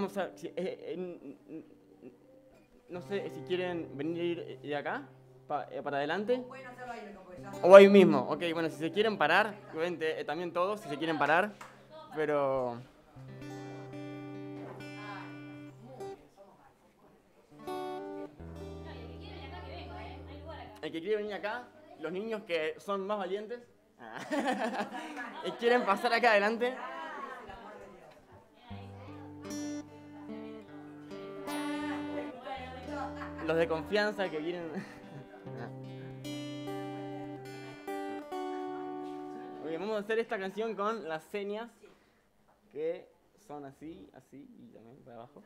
vamos a... no sé si quieren venir de acá, para adelante. Bueno, hacerlo ahí, porque ya... O ahí mismo. Ok, bueno, si se quieren parar, obviamente, también todos, si se quieren parar. Pero... El que quiere venir acá, los niños que son más valientes y quieren pasar acá adelante. Los de confianza que vienen. Muy bien, vamos a hacer esta canción con las señas que son así, así y también para abajo.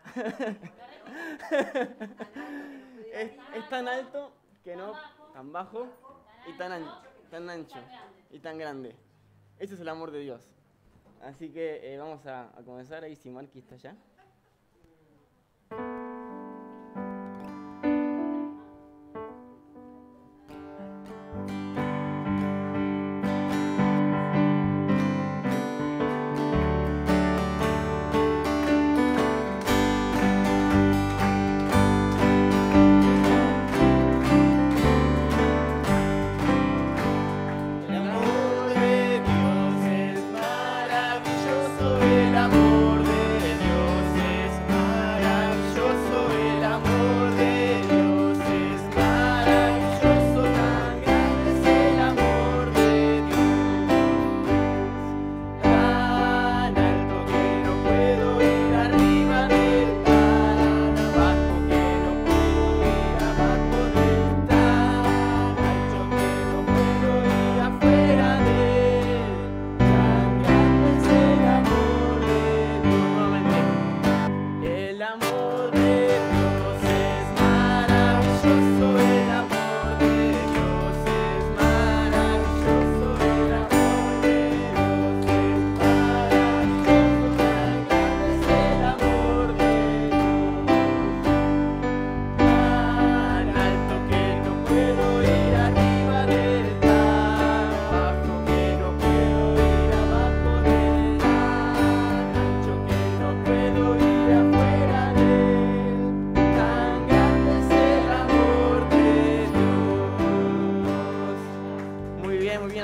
Es tan alto que no, tan bajo y tan ancho y tan grande. Ese es el amor de Dios. Así que vamos a comenzar ahí si Marky está allá.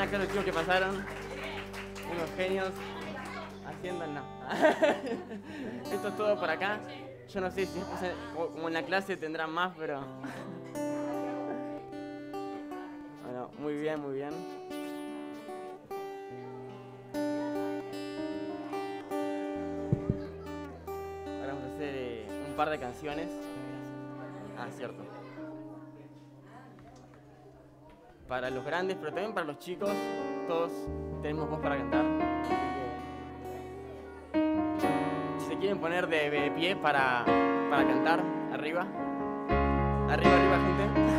Acá los chicos que pasaron, unos genios, haciendo no. Esto es todo por acá. Yo no sé si como en la clase tendrán más, pero... Bueno, muy bien, muy bien. Ahora vamos a hacer un par de canciones. Ah, cierto. Para los grandes, pero también para los chicos, todos tenemos voz para cantar. Si se quieren poner de pie para cantar, arriba. Arriba, arriba, gente.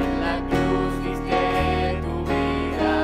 En la cruz diste tu vida.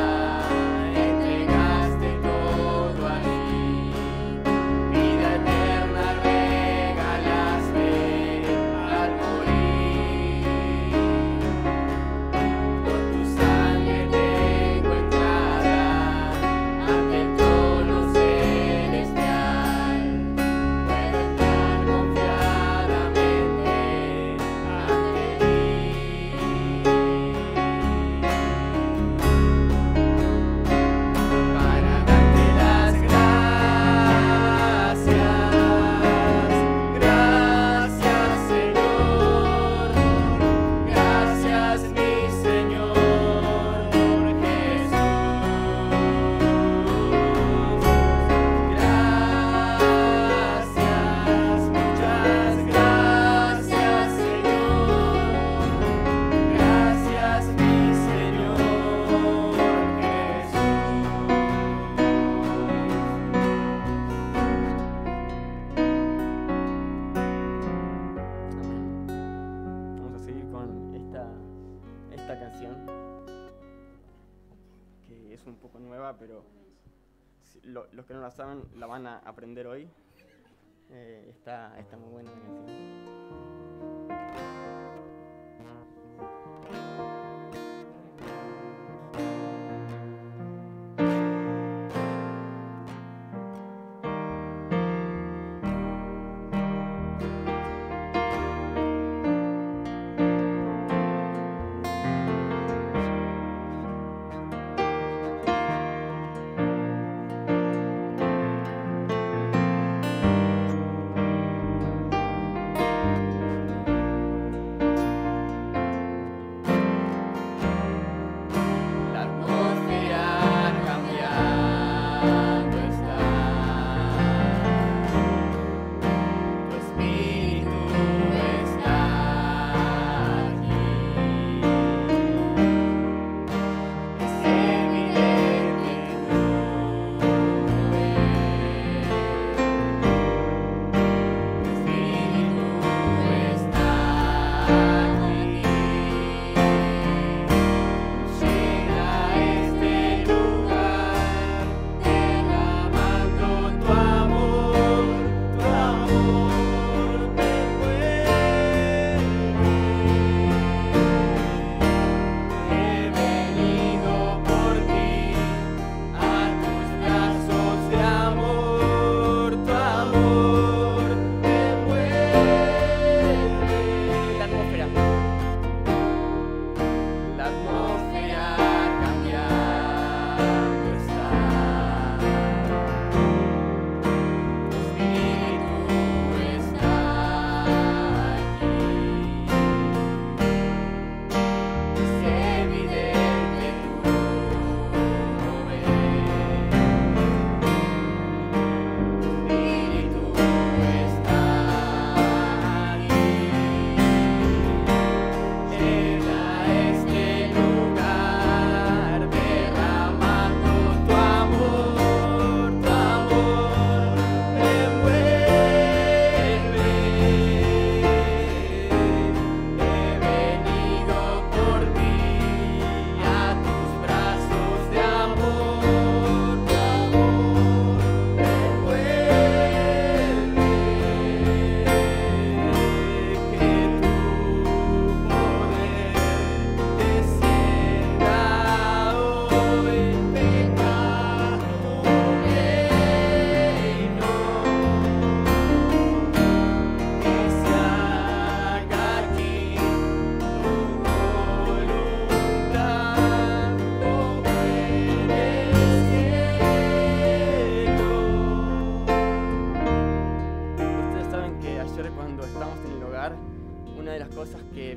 es un poco nueva, pero los que no la saben la van a aprender hoy. Está muy buena la canción.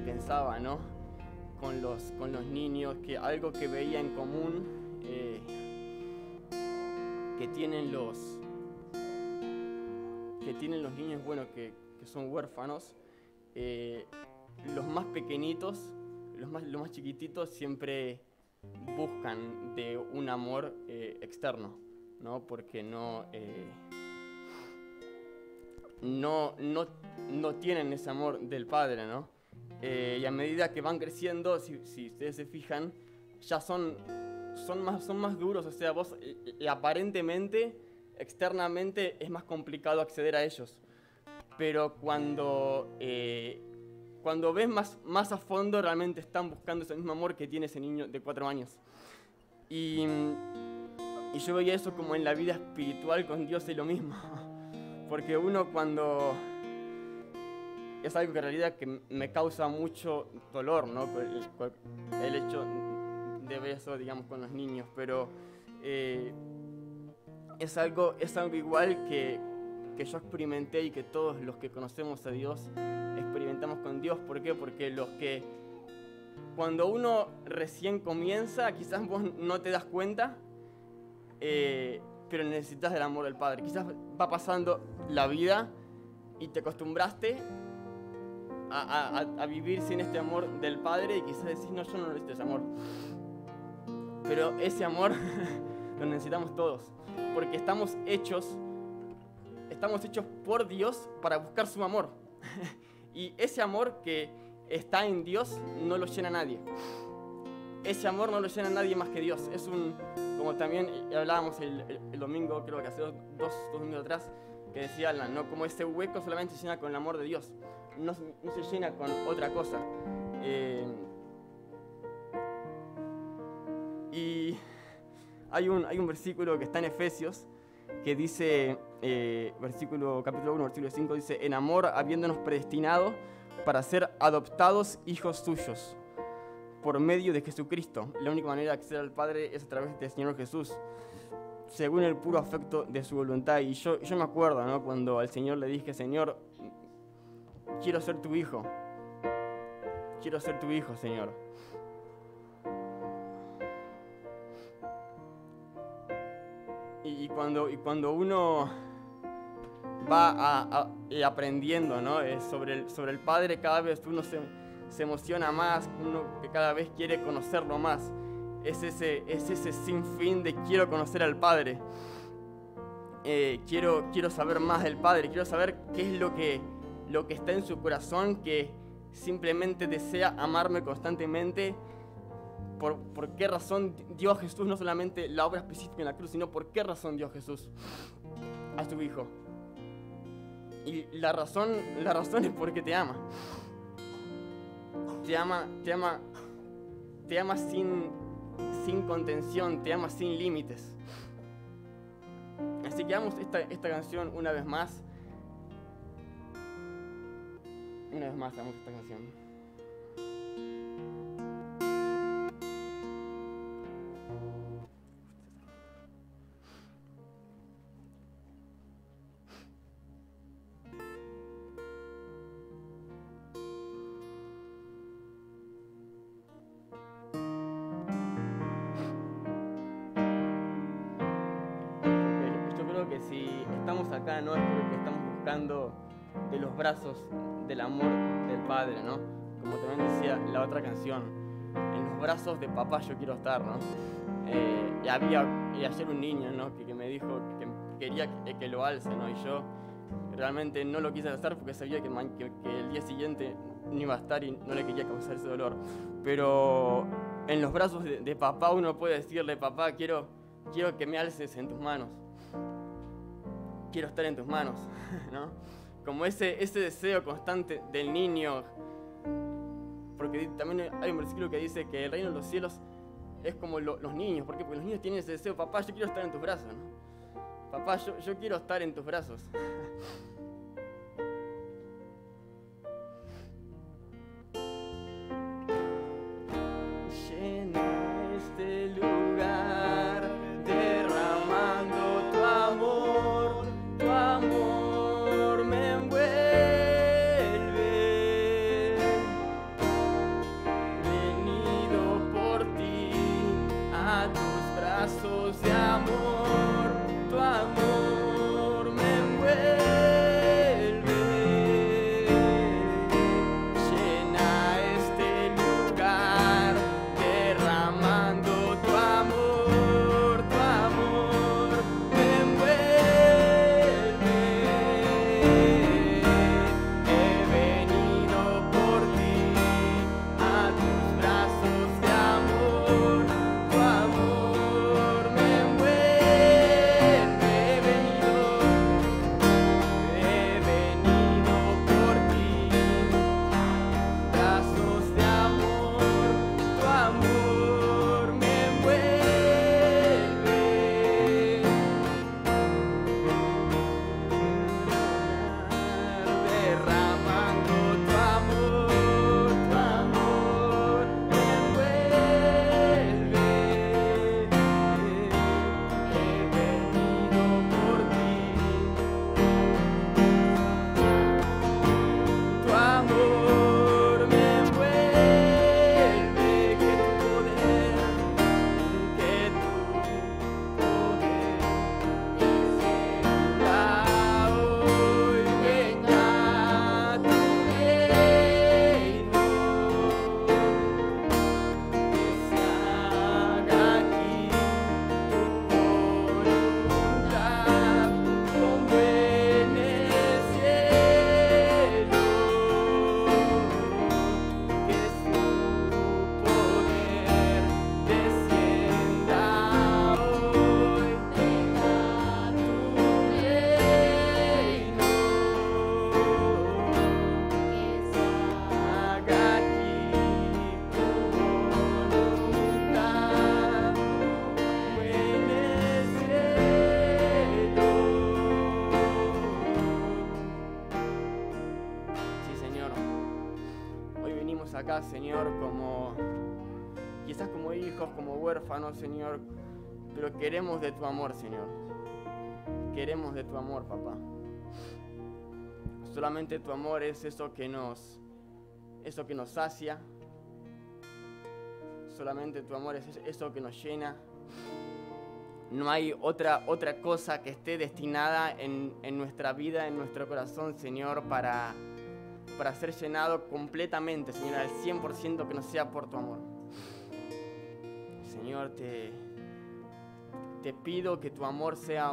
Pensaba, ¿no? Con los niños, que algo que veía en común que tienen los niños, bueno, que son huérfanos, los más pequeñitos, los más chiquititos siempre buscan de un amor externo, ¿no? Porque no tienen ese amor del padre, ¿no? Y a medida que van creciendo, si ustedes se fijan, ya son más duros. O sea, vos aparentemente, externamente, es más complicado acceder a ellos. Pero cuando ves más a fondo, realmente están buscando ese mismo amor que tiene ese niño de 4 años. Y yo veía eso como en la vida espiritual con Dios es lo mismo. Porque uno cuando... Es algo que en realidad que me causa mucho dolor, ¿no? El hecho de ver eso, digamos, con los niños, pero es algo igual que yo experimenté y que todos los que conocemos a Dios experimentamos con Dios. ¿Por qué? Porque cuando uno recién comienza, quizás vos no te das cuenta, pero necesitas del amor del Padre. Quizás va pasando la vida y te acostumbraste a vivir sin este amor del Padre y quizás decís, no, yo no necesito ese amor. Pero ese amor lo necesitamos todos, porque estamos hechos por Dios para buscar su amor. Y ese amor que está en Dios no lo llena nadie. ese amor no lo llena nadie más que Dios. Como también hablábamos el domingo, creo que hace dos domingos atrás, que decía Alan, ¿no? Como ese hueco solamente se llena con el amor de Dios, no se llena con otra cosa. Y hay un versículo que está en Efesios que dice, capítulo 1, versículo 5, dice: en amor habiéndonos predestinado para ser adoptados hijos suyos por medio de Jesucristo. La única manera de acceder al Padre es a través del Señor Jesús, según el puro afecto de su voluntad. Y yo me acuerdo, ¿no? Cuando al Señor le dije: Señor, quiero ser tu hijo. Quiero ser tu hijo, Señor. Y cuando uno va aprendiendo, ¿no? sobre el Padre, cada vez uno se emociona más, uno que cada vez quiere conocerlo más. Es ese sinfín de quiero conocer al Padre. Quiero saber más del Padre, quiero saber qué es lo que está en su corazón, que simplemente desea amarme constantemente. ¿Por qué razón dio a Jesús no solamente la obra específica en la cruz, sino por qué razón dio a Jesús a su Hijo? Y la razón es porque te ama. Te ama sin contención, te ama sin límites. Así que hagamos esta canción una vez más. Una vez más hagamos esta canción. Que si estamos acá no es porque estamos buscando de los brazos del amor del Padre, ¿no? Como también decía la otra canción, en los brazos de papá yo quiero estar, ¿no? Y ayer un niño, ¿no? que me dijo que quería que lo alce, ¿no? Y yo realmente no lo quise hacer porque sabía que el día siguiente no iba a estar y no le quería causar ese dolor. Pero en los brazos de papá uno puede decirle: papá, quiero que me alces en tus manos. Quiero estar en tus manos, ¿no? Como ese deseo constante del niño. Porque también hay un versículo que dice que el reino de los cielos es como los niños. ¿Por qué? Porque los niños tienen ese deseo: papá, yo quiero estar en tus brazos, ¿no? Papá, yo quiero estar en tus brazos. Llena este lugar derramando tu amor. Tu amor me envuelve, venido por ti a tus brazos de amor. Tu amor me envuelve, llena este lugar derramando tu amor. Tu amor me envuelve. Tu amor me envuelve. acá, Señor, quizás como hijos, como huérfanos, Señor, pero queremos de tu amor, Señor. Queremos de tu amor, papá. Solamente tu amor es eso que nos sacia. Solamente tu amor es eso que nos llena. No hay otra cosa que esté destinada en nuestra vida, en nuestro corazón, Señor, para ser llenado completamente, Señor, al 100% que no sea por tu amor. Señor, te pido que tu amor sea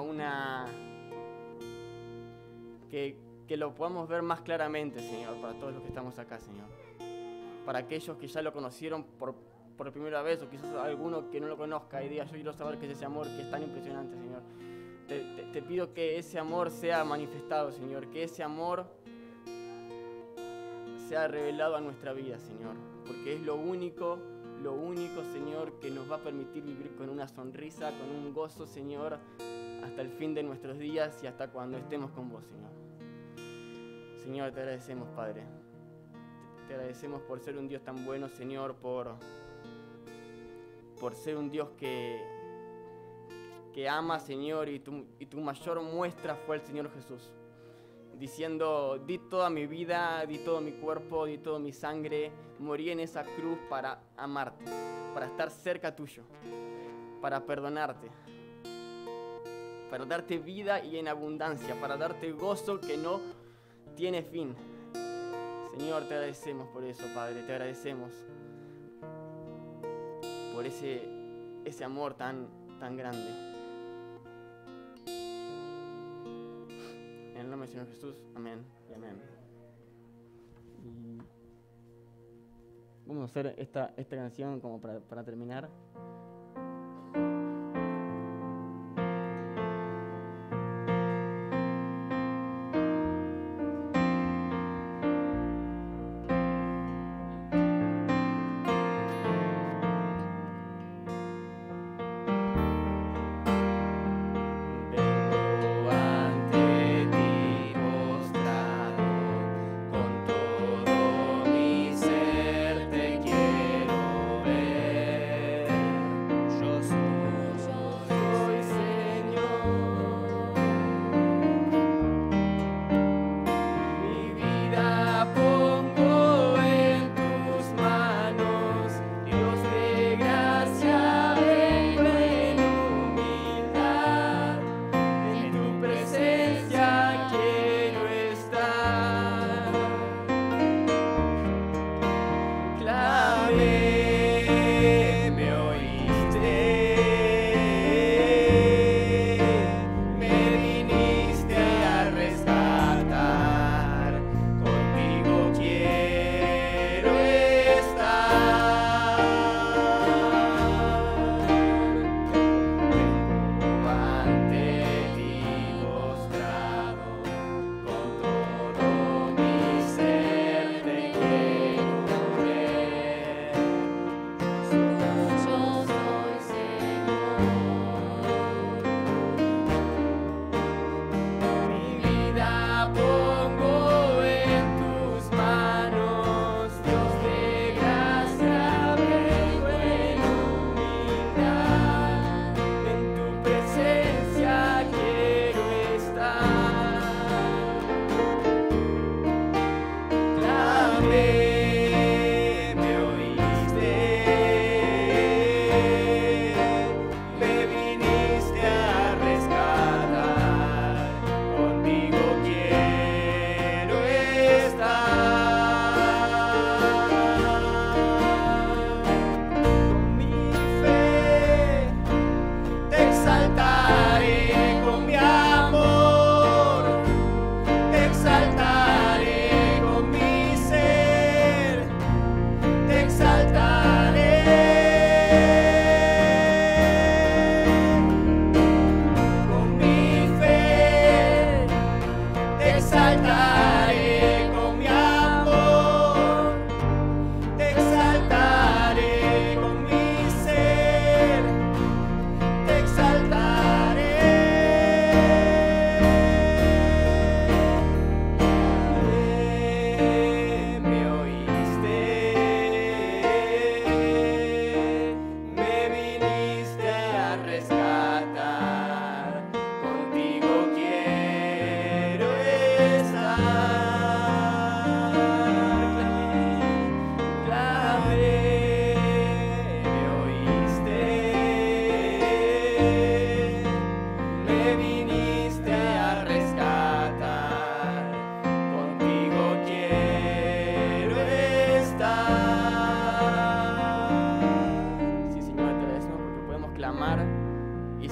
que lo podamos ver más claramente, Señor, para todos los que estamos acá, Señor. Para aquellos que ya lo conocieron por primera vez, o quizás alguno que no lo conozca y diga, yo quiero saber qué es ese amor que es tan impresionante, Señor. Te pido que ese amor sea manifestado, Señor, que ese amor sea revelado a nuestra vida, Señor, porque es lo único, Señor, que nos va a permitir vivir con una sonrisa, con un gozo, Señor, hasta el fin de nuestros días y hasta cuando estemos con vos, Señor. Señor, te agradecemos, Padre. Te agradecemos por ser un Dios tan bueno, Señor, por ser un Dios que ama, Señor, y tu mayor muestra fue el Señor Jesús, diciendo, di toda mi vida, di todo mi cuerpo, di toda mi sangre, morí en esa cruz para amarte, para estar cerca tuyo, para perdonarte, para darte vida y en abundancia, para darte gozo que no tiene fin. Señor, te agradecemos por eso, Padre, te agradecemos por ese amor tan grande. En el nombre del Señor Jesús, amén y amén. Y vamos a hacer esta canción como para terminar.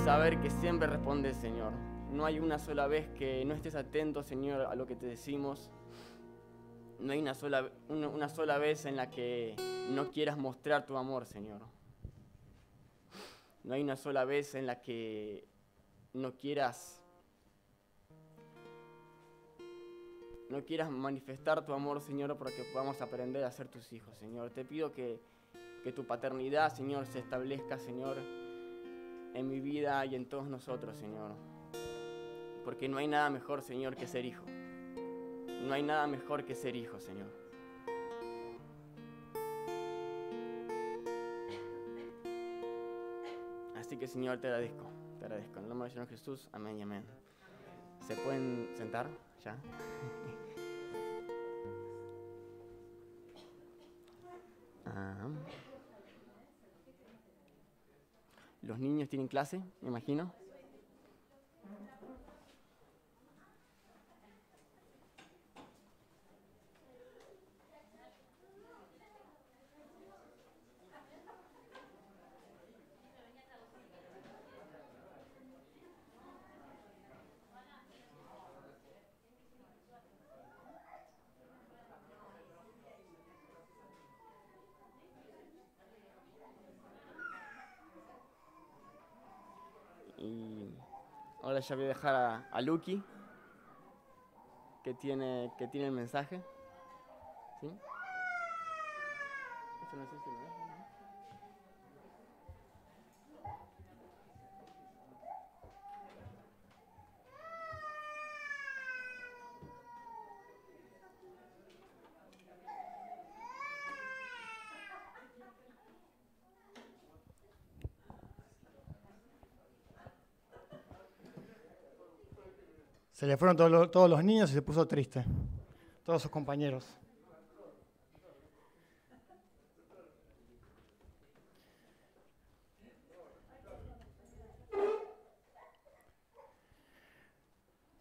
saber que siempre respondes, Señor. No hay una sola vez que no estés atento, Señor, a lo que te decimos. No hay una sola vez en la que no quieras mostrar tu amor, Señor. No hay una sola vez en la que no quieras manifestar tu amor, Señor, para que podamos aprender a ser tus hijos, Señor. Te pido que tu paternidad, Señor, se establezca, Señor, en mi vida y en todos nosotros, Señor. Porque no hay nada mejor, Señor, que ser hijo. No hay nada mejor que ser hijo, Señor. Así que, Señor, te agradezco. En el nombre del Señor Jesús, amén y amén. ¿Se pueden sentar ya? Los niños tienen clase, me imagino. Y ahora ya voy a dejar a Lucky, que tiene el mensaje. ¿Sí? Eso no sé si lo ves, ¿no? Se le fueron todos los niños y se puso triste. Todos sus compañeros.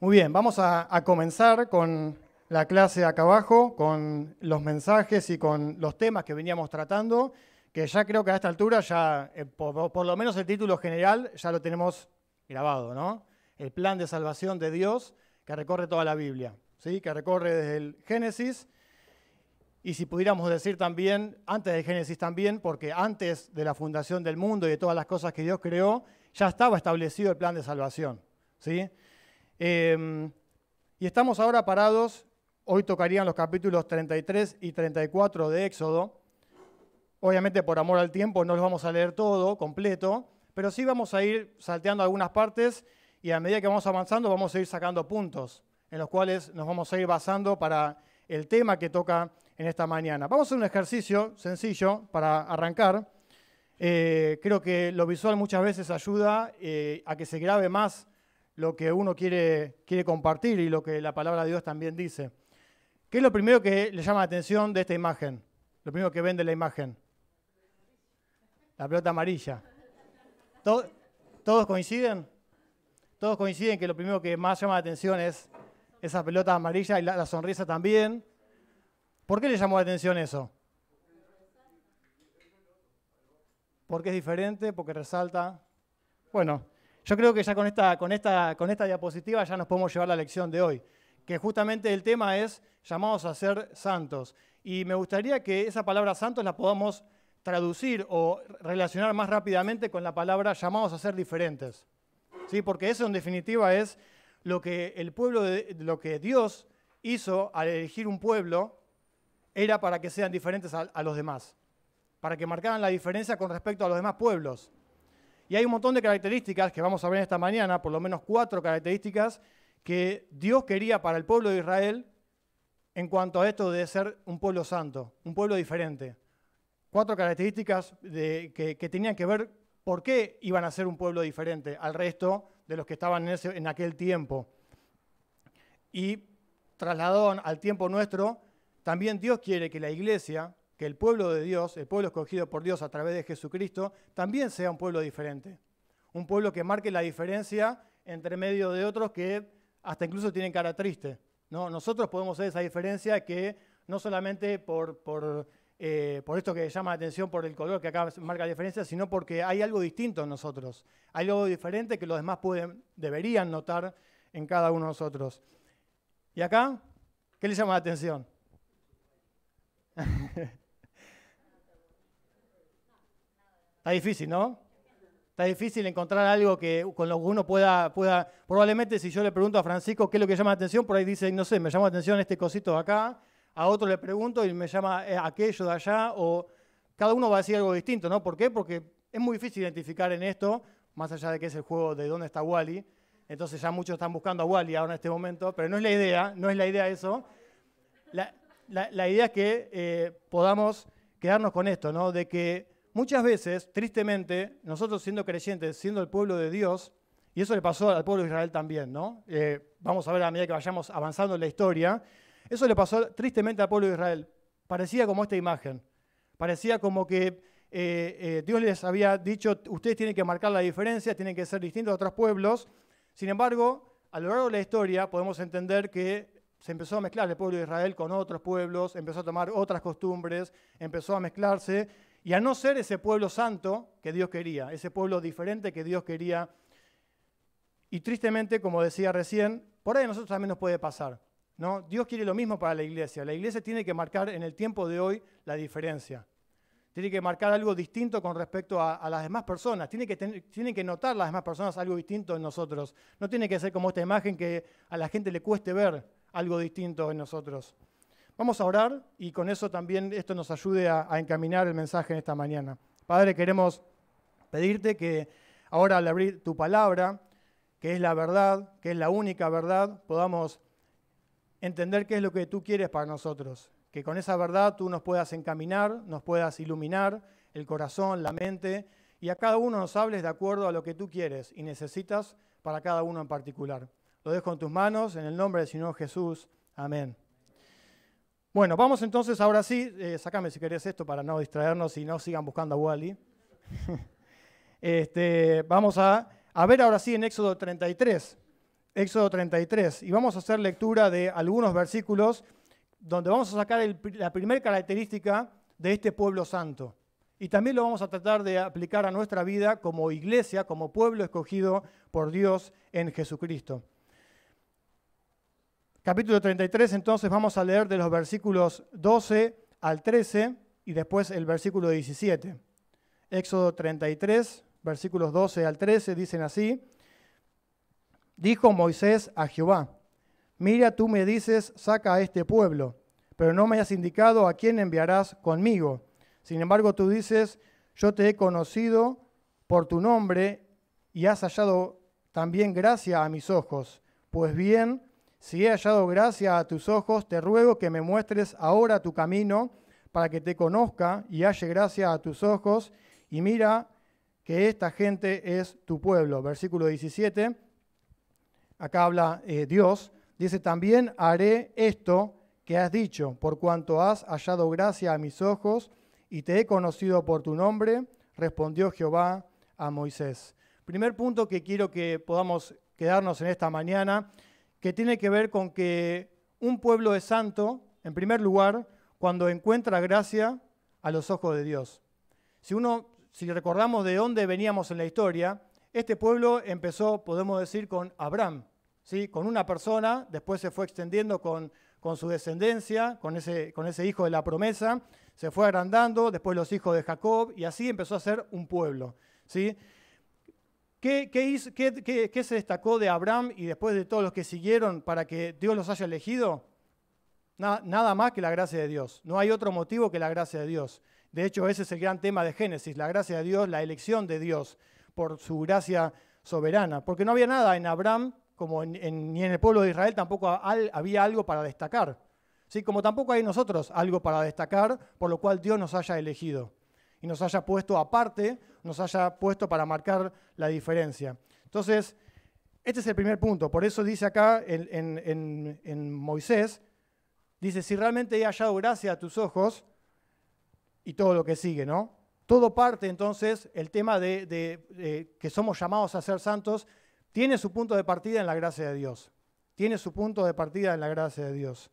Muy bien, vamos a comenzar con la clase acá abajo, con los mensajes y con los temas que veníamos tratando, que ya creo que a esta altura ya, por lo menos el título general, ya lo tenemos grabado, ¿no? El plan de salvación de Dios que recorre toda la Biblia, ¿sí? Que recorre desde el Génesis, y si pudiéramos decir también, antes del Génesis también, porque antes de la fundación del mundo y de todas las cosas que Dios creó, ya estaba establecido el plan de salvación, ¿sí? Y estamos ahora parados, hoy tocarían los capítulos 33 y 34 de Éxodo. Obviamente por amor al tiempo no los vamos a leer todo, completo, pero sí vamos a ir salteando algunas partes y a medida que vamos avanzando vamos a ir sacando puntos en los cuales nos vamos a ir basando para el tema que toca en esta mañana. Vamos a hacer un ejercicio sencillo para arrancar. Creo que lo visual muchas veces ayuda a que se grabe más lo que uno quiere compartir y lo que la palabra de Dios también dice. ¿Qué es lo primero que le llama la atención de esta imagen? Lo primero que ven de la imagen. La pelota amarilla. ¿Todos coinciden? Todos coinciden que lo primero que más llama la atención es esa pelota amarilla y la sonrisa también. ¿Por qué le llamó la atención eso? Porque es diferente, porque resalta. Bueno, yo creo que ya con esta diapositiva ya nos podemos llevar la lección de hoy, que justamente el tema es llamados a ser santos. Y me gustaría que esa palabra santos la podamos traducir o relacionar más rápidamente con la palabra llamados a ser diferentes. ¿Sí? Porque eso en definitiva es lo que lo que Dios hizo al elegir un pueblo, era para que sean diferentes a los demás, para que marcaran la diferencia con respecto a los demás pueblos. Y hay un montón de características que vamos a ver esta mañana, por lo menos 4 características que Dios quería para el pueblo de Israel en cuanto a esto de ser un pueblo santo, un pueblo diferente. 4 características que tenían que ver por qué iban a ser un pueblo diferente al resto de los que estaban en aquel tiempo. Y trasladado al tiempo nuestro, también Dios quiere que la iglesia, que el pueblo de Dios, el pueblo escogido por Dios a través de Jesucristo, también sea un pueblo diferente. Un pueblo que marque la diferencia entre medio de otros que hasta incluso tienen cara triste, ¿no? Nosotros podemos hacer esa diferencia que no solamente por por esto que llama la atención por el color que acá marca la diferencia, sino porque hay algo distinto en nosotros. Hay algo diferente que los demás deberían notar en cada uno de nosotros. ¿Y acá? ¿Qué les llama la atención? Está difícil, ¿no? Está difícil encontrar algo con lo que uno pueda... Probablemente si yo le pregunto a Francisco qué es lo que llama la atención, por ahí dice, no sé, me llama la atención este cosito de acá. A otro le pregunto y me llama aquello de allá. O cada uno va a decir algo distinto, ¿no? ¿Por qué? Porque es muy difícil identificar en esto, más allá de que es el juego de dónde está Wally. Entonces ya muchos están buscando a Wally ahora en este momento, pero no es la idea eso. La idea es que podamos quedarnos con esto, ¿no? De que muchas veces, tristemente, nosotros siendo creyentes, siendo el pueblo de Dios, y eso le pasó al pueblo de Israel también, ¿no? Vamos a ver a medida que vayamos avanzando en la historia, eso le pasó tristemente al pueblo de Israel. Parecía como esta imagen, parecía como que Dios les había dicho, ustedes tienen que marcar la diferencia, tienen que ser distintos a otros pueblos. Sin embargo, a lo largo de la historia podemos entender que se empezó a mezclar el pueblo de Israel con otros pueblos, empezó a tomar otras costumbres, empezó a mezclarse, y a no ser ese pueblo santo que Dios quería, ese pueblo diferente que Dios quería. Y tristemente, como decía recién, por ahí a nosotros también nos puede pasar, ¿no? Dios quiere lo mismo para la iglesia. La iglesia tiene que marcar en el tiempo de hoy la diferencia. Tiene que marcar algo distinto con respecto a las demás personas. Tienen que notar las demás personas algo distinto en nosotros. No tiene que ser como esta imagen que a la gente le cueste ver algo distinto en nosotros. Vamos a orar y con eso también esto nos ayude a encaminar el mensaje en esta mañana. Padre, queremos pedirte que ahora al abrir tu palabra, que es la verdad, que es la única verdad, podamos entender qué es lo que tú quieres para nosotros. Que con esa verdad tú nos puedas encaminar, nos puedas iluminar el corazón, la mente, y a cada uno nos hables de acuerdo a lo que tú quieres y necesitas para cada uno en particular. Lo dejo en tus manos, en el nombre del Señor Jesús. Amén. Bueno, vamos entonces ahora sí, sácame si querés esto para no distraernos y no sigan buscando a Wally. Vamos a ver ahora sí en Éxodo 33. Éxodo 33, y vamos a hacer lectura de algunos versículos donde vamos a sacar la primera característica de este pueblo santo. Y también lo vamos a tratar de aplicar a nuestra vida como iglesia, como pueblo escogido por Dios en Jesucristo. Capítulo 33, entonces vamos a leer de los versículos 12 al 13 y después el versículo 17. Éxodo 33, versículos 12 al 13, dicen así: Dijo Moisés a Jehová: Mira, tú me dices, saca a este pueblo, pero no me has indicado a quién enviarás conmigo. Sin embargo, tú dices, yo te he conocido por tu nombre y has hallado también gracia a mis ojos. Pues bien, si he hallado gracia a tus ojos, te ruego que me muestres ahora tu camino para que te conozca y halle gracia a tus ojos. Y mira que esta gente es tu pueblo. Versículo 17, acá habla Dios. Dice, también haré esto que has dicho, por cuanto has hallado gracia a mis ojos y te he conocido por tu nombre, respondió Jehová a Moisés. Primer punto que quiero que podamos quedarnos en esta mañana, que tiene que ver con que un pueblo es santo, en primer lugar, cuando encuentra gracia a los ojos de Dios. Si recordamos de dónde veníamos en la historia, este pueblo empezó, podemos decir, con Abraham, ¿sí? Con una persona, después se fue extendiendo con su descendencia, con ese hijo de la promesa, se fue agrandando, después los hijos de Jacob, y así empezó a ser un pueblo, ¿sí? ¿Qué se destacó de Abraham y después de todos los que siguieron para que Dios los haya elegido? Nada más que la gracia de Dios. No hay otro motivo que la gracia de Dios. De hecho, ese es el gran tema de Génesis, la gracia de Dios, la elección de Dios por su gracia soberana. Porque no había nada en Abraham, como ni en el pueblo de Israel, tampoco había algo para destacar. ¿Sí? Como tampoco hay en nosotros algo para destacar, por lo cual Dios nos haya elegido y nos haya puesto aparte, nos haya puesto para marcar la diferencia. Entonces, este es el primer punto. Por eso dice acá en Moisés, dice, si realmente he hallado gracia a tus ojos, y todo lo que sigue, ¿no? Todo parte, entonces, el tema de que somos llamados a ser santos, tiene su punto de partida en la gracia de Dios. Tiene su punto de partida en la gracia de Dios.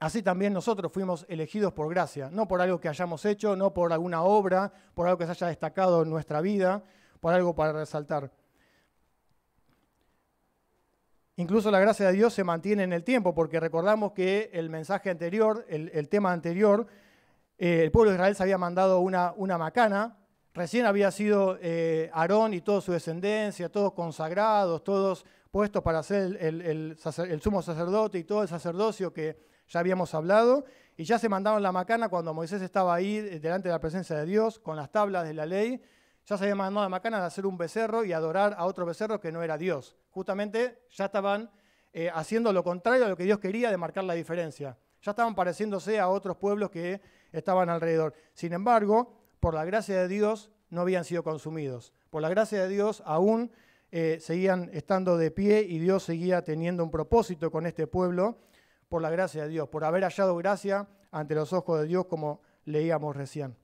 así también nosotros fuimos elegidos por gracia, no por algo que hayamos hecho, no por alguna obra, por algo que se haya destacado en nuestra vida, por algo para resaltar. Incluso la gracia de Dios se mantiene en el tiempo, porque recordamos que el mensaje anterior, el tema anterior, el pueblo de Israel se había mandado una macana, recién había sido Aarón y toda su descendencia, todos consagrados, todos puestos para ser el sumo sacerdote y todo el sacerdocio que ya habíamos hablado, y ya se mandaron la macana cuando Moisés estaba ahí delante de la presencia de Dios, con las tablas de la ley. Ya se había mandado la macana de hacer un becerro y adorar a otro becerro que no era Dios. Justamente ya estaban haciendo lo contrario a lo que Dios quería, de marcar la diferencia. Ya estaban pareciéndose a otros pueblos que estaban alrededor. Sin embargo, por la gracia de Dios no habían sido consumidos. Por la gracia de Dios aún seguían estando de pie y Dios seguía teniendo un propósito con este pueblo, por la gracia de Dios, por haber hallado gracia ante los ojos de Dios, como leíamos recién.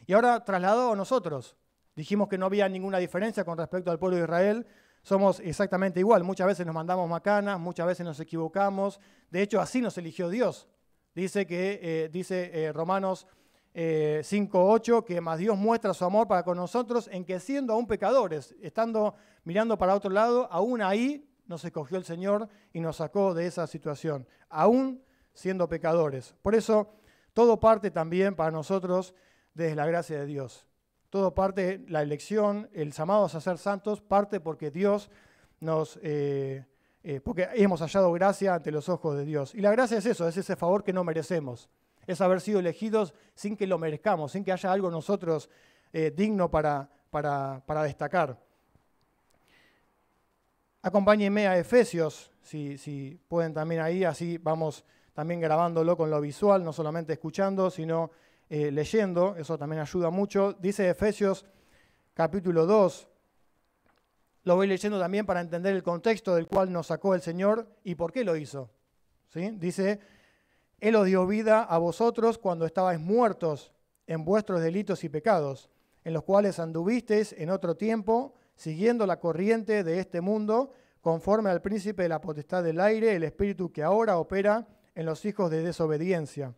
Y ahora trasladado a nosotros. Dijimos que no había ninguna diferencia con respecto al pueblo de Israel. Somos exactamente igual. Muchas veces nos mandamos macanas, muchas veces nos equivocamos. De hecho, así nos eligió Dios. Dice Romanos 5:8, que más Dios muestra su amor para con nosotros en que siendo aún pecadores, estando mirando para otro lado, aún ahí nos escogió el Señor y nos sacó de esa situación, aún siendo pecadores. Por eso, todo parte también para nosotros desde la gracia de Dios. Todo parte, la elección, el llamado a ser santos, parte porque Dios porque hemos hallado gracia ante los ojos de Dios. Y la gracia es eso, es ese favor que no merecemos. Es haber sido elegidos sin que lo merezcamos, sin que haya algo en nosotros digno para destacar. Acompáñenme a Efesios, si pueden también ahí, así vamos también grabándolo con lo visual, no solamente escuchando, sino leyendo, eso también ayuda mucho. Dice Efesios capítulo 2, lo voy leyendo también para entender el contexto del cual nos sacó el Señor y por qué lo hizo. ¿Sí? Dice, Él os dio vida a vosotros cuando estabais muertos en vuestros delitos y pecados, en los cuales anduvisteis en otro tiempo, siguiendo la corriente de este mundo, conforme al príncipe de la potestad del aire, el espíritu que ahora opera en los hijos de desobediencia.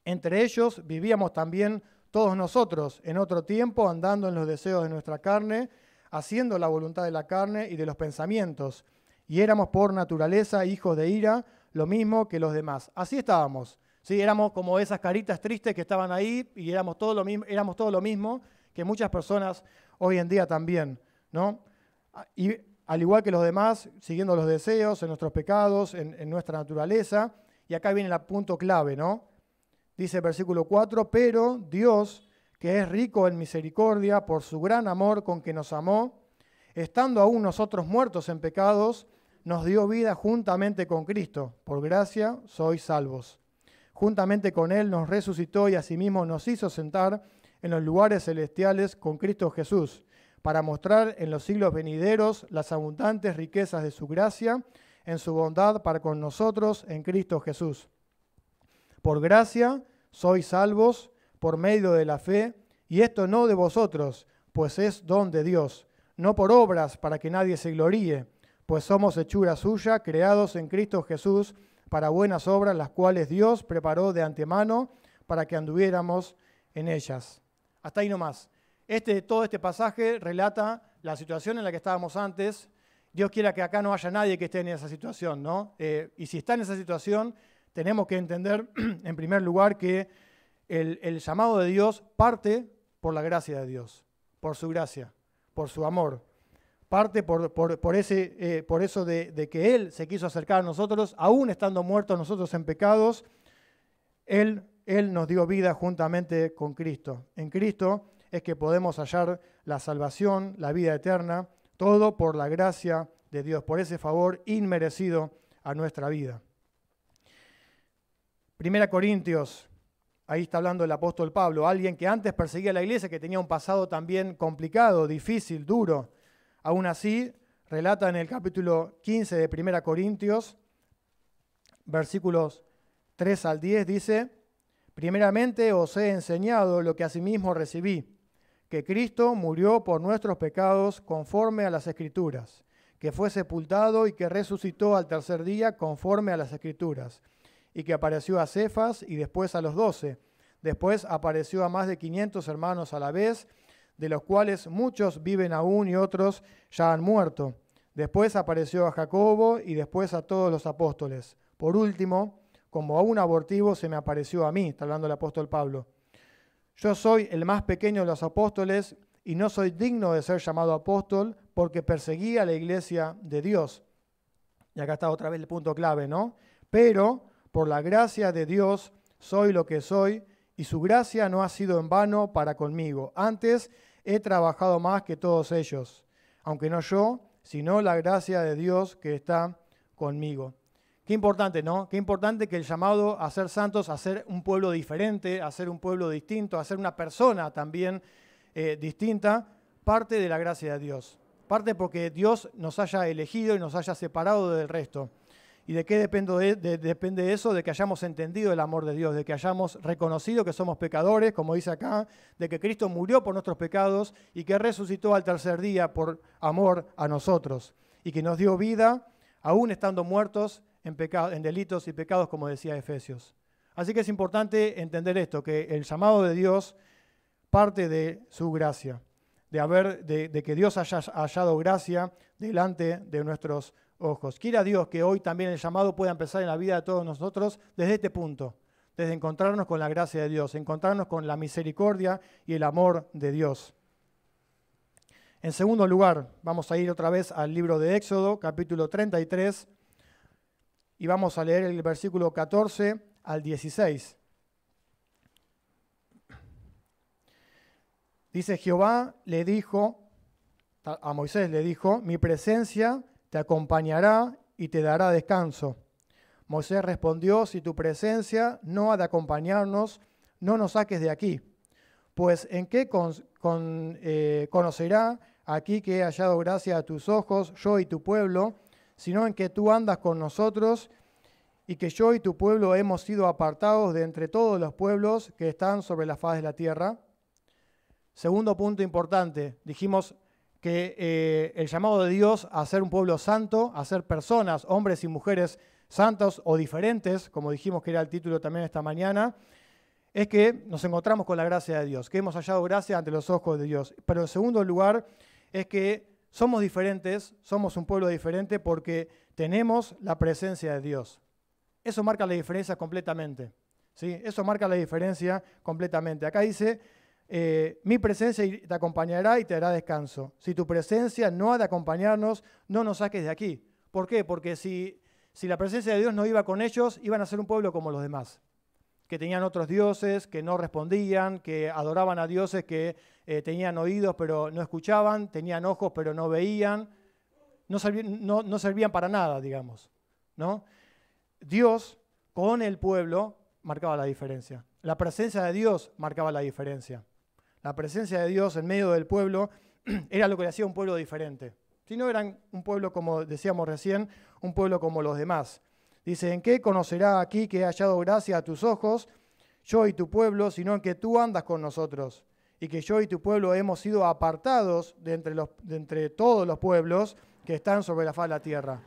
Entre ellos vivíamos también todos nosotros en otro tiempo, andando en los deseos de nuestra carne, haciendo la voluntad de la carne y de los pensamientos, y éramos por naturaleza hijos de ira, lo mismo que los demás. Así estábamos, ¿sí? Éramos como esas caritas tristes que estaban ahí y éramos todo lo mismo que muchas personas hoy en día también, ¿no? Y al igual que los demás, siguiendo los deseos, en nuestros pecados, en nuestra naturaleza, y acá viene el punto clave, ¿no? Dice el versículo 4, pero Dios, que es rico en misericordia, por su gran amor con que nos amó, estando aún nosotros muertos en pecados, nos dio vida juntamente con Cristo. Por gracia sois salvos. Juntamente con Él nos resucitó y asimismo nos hizo sentar en los lugares celestiales con Cristo Jesús, para mostrar en los siglos venideros las abundantes riquezas de su gracia, en su bondad para con nosotros en Cristo Jesús. Por gracia sois salvos por medio de la fe, y esto no de vosotros, pues es don de Dios, no por obras para que nadie se gloríe, pues somos hechura suya, creados en Cristo Jesús para buenas obras, las cuales Dios preparó de antemano para que anduviéramos en ellas. Hasta ahí nomás. Todo este pasaje relata la situación en la que estábamos antes. Dios quiera que acá no haya nadie que esté en esa situación, ¿no? Y si está en esa situación, tenemos que entender, en primer lugar, que el llamado de Dios parte por la gracia de Dios, por su gracia, por su amor. Parte por eso de que Él se quiso acercar a nosotros, aún estando muertos nosotros en pecados, Él nos dio vida juntamente con Cristo. En Cristo es que podemos hallar la salvación, la vida eterna, todo por la gracia de Dios, por ese favor inmerecido a nuestra vida. 1 Corintios, ahí está hablando el apóstol Pablo, alguien que antes perseguía a la iglesia, que tenía un pasado también complicado, difícil, duro. Aún así, relata en el capítulo 15 de 1 Corintios, versículos 3 al 10, dice, primeramente os he enseñado lo que asimismo recibí, que Cristo murió por nuestros pecados conforme a las Escrituras, que fue sepultado y que resucitó al tercer día conforme a las Escrituras, y que apareció a Cefas y después a los 12. Después apareció a más de 500 hermanos a la vez, de los cuales muchos viven aún y otros ya han muerto. Después apareció a Jacobo y después a todos los apóstoles. Por último, como a un abortivo se me apareció a mí, está hablando el apóstol Pablo. Yo soy el más pequeño de los apóstoles y no soy digno de ser llamado apóstol porque perseguí a la iglesia de Dios. Y acá está otra vez el punto clave, ¿no? Pero por la gracia de Dios soy lo que soy y su gracia no ha sido en vano para conmigo. Antes he trabajado más que todos ellos, aunque no yo, sino la gracia de Dios que está conmigo. Qué importante, ¿no? Qué importante que el llamado a ser santos, a ser un pueblo diferente, a ser un pueblo distinto, a ser una persona también distinta, parte de la gracia de Dios. Parte porque Dios nos haya elegido y nos haya separado del resto. ¿Y de qué depende eso? De que hayamos entendido el amor de Dios, de que hayamos reconocido que somos pecadores, como dice acá, de que Cristo murió por nuestros pecados y que resucitó al tercer día por amor a nosotros y que nos dio vida aún estando muertos en delitos y pecados, como decía Efesios. Así que es importante entender esto, que el llamado de Dios parte de su gracia, de que Dios haya hallado gracia delante de nuestros ojos. Quiera Dios que hoy también el llamado pueda empezar en la vida de todos nosotros desde este punto, desde encontrarnos con la gracia de Dios, encontrarnos con la misericordia y el amor de Dios. En segundo lugar, vamos a ir otra vez al libro de Éxodo, capítulo 33, y vamos a leer el versículo 14 al 16. Dice, Jehová le dijo, a Moisés le dijo, mi presencia te acompañará y te dará descanso. Moisés respondió, si tu presencia no ha de acompañarnos, no nos saques de aquí. Pues ¿en qué conocerá aquí que he hallado gracia a tus ojos, yo y tu pueblo, sino en que tú andas con nosotros y que yo y tu pueblo hemos sido apartados de entre todos los pueblos que están sobre la faz de la tierra? Segundo punto importante, dijimos que el llamado de Dios a ser un pueblo santo, a ser personas, hombres y mujeres santos o diferentes, como dijimos que era el título también esta mañana, es que nos encontramos con la gracia de Dios, que hemos hallado gracia ante los ojos de Dios. Pero en segundo lugar es que somos diferentes, somos un pueblo diferente porque tenemos la presencia de Dios. Eso marca la diferencia completamente, ¿sí? Eso marca la diferencia completamente. Acá dice, mi presencia te acompañará y te dará descanso. Si tu presencia no ha de acompañarnos, no nos saques de aquí. ¿Por qué? Porque si la presencia de Dios no iba con ellos, iban a ser un pueblo como los demás, que tenían otros dioses, que no respondían, que adoraban a dioses que tenían oídos pero no escuchaban, tenían ojos pero no veían, no servían para nada, digamos, ¿no? Dios con el pueblo marcaba la diferencia. La presencia de Dios marcaba la diferencia. La presencia de Dios en medio del pueblo era lo que le hacía un pueblo diferente. Si no eran un pueblo, como decíamos recién, un pueblo como los demás. Dice, ¿en qué conocerá aquí que he hallado gracia a tus ojos, yo y tu pueblo, sino en que tú andas con nosotros? Y que yo y tu pueblo hemos sido apartados de entre todos los pueblos que están sobre la faz de la tierra.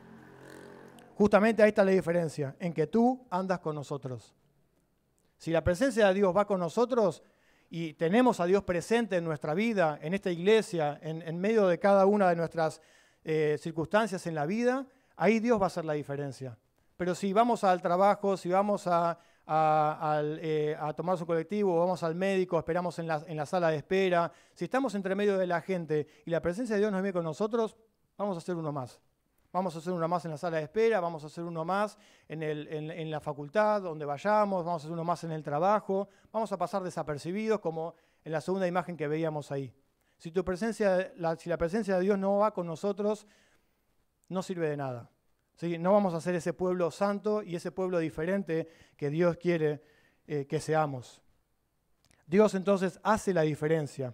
Justamente ahí está la diferencia, en que tú andas con nosotros. Si la presencia de Dios va con nosotros y tenemos a Dios presente en nuestra vida, en esta iglesia, en medio de cada una de nuestras circunstancias en la vida, ahí Dios va a hacer la diferencia. Pero si vamos al trabajo, si vamos a tomar su colectivo, vamos al médico, esperamos en la sala de espera, si estamos entre medio de la gente y la presencia de Dios nos viene con nosotros, vamos a hacer uno más. Vamos a hacer uno más en la sala de espera, vamos a hacer uno más en la facultad, donde vayamos, vamos a hacer uno más en el trabajo, vamos a pasar desapercibidos como en la segunda imagen que veíamos ahí. Si la presencia de Dios no va con nosotros, no sirve de nada. ¿Sí? No vamos a ser ese pueblo santo y ese pueblo diferente que Dios quiere que seamos. Dios entonces hace la diferencia.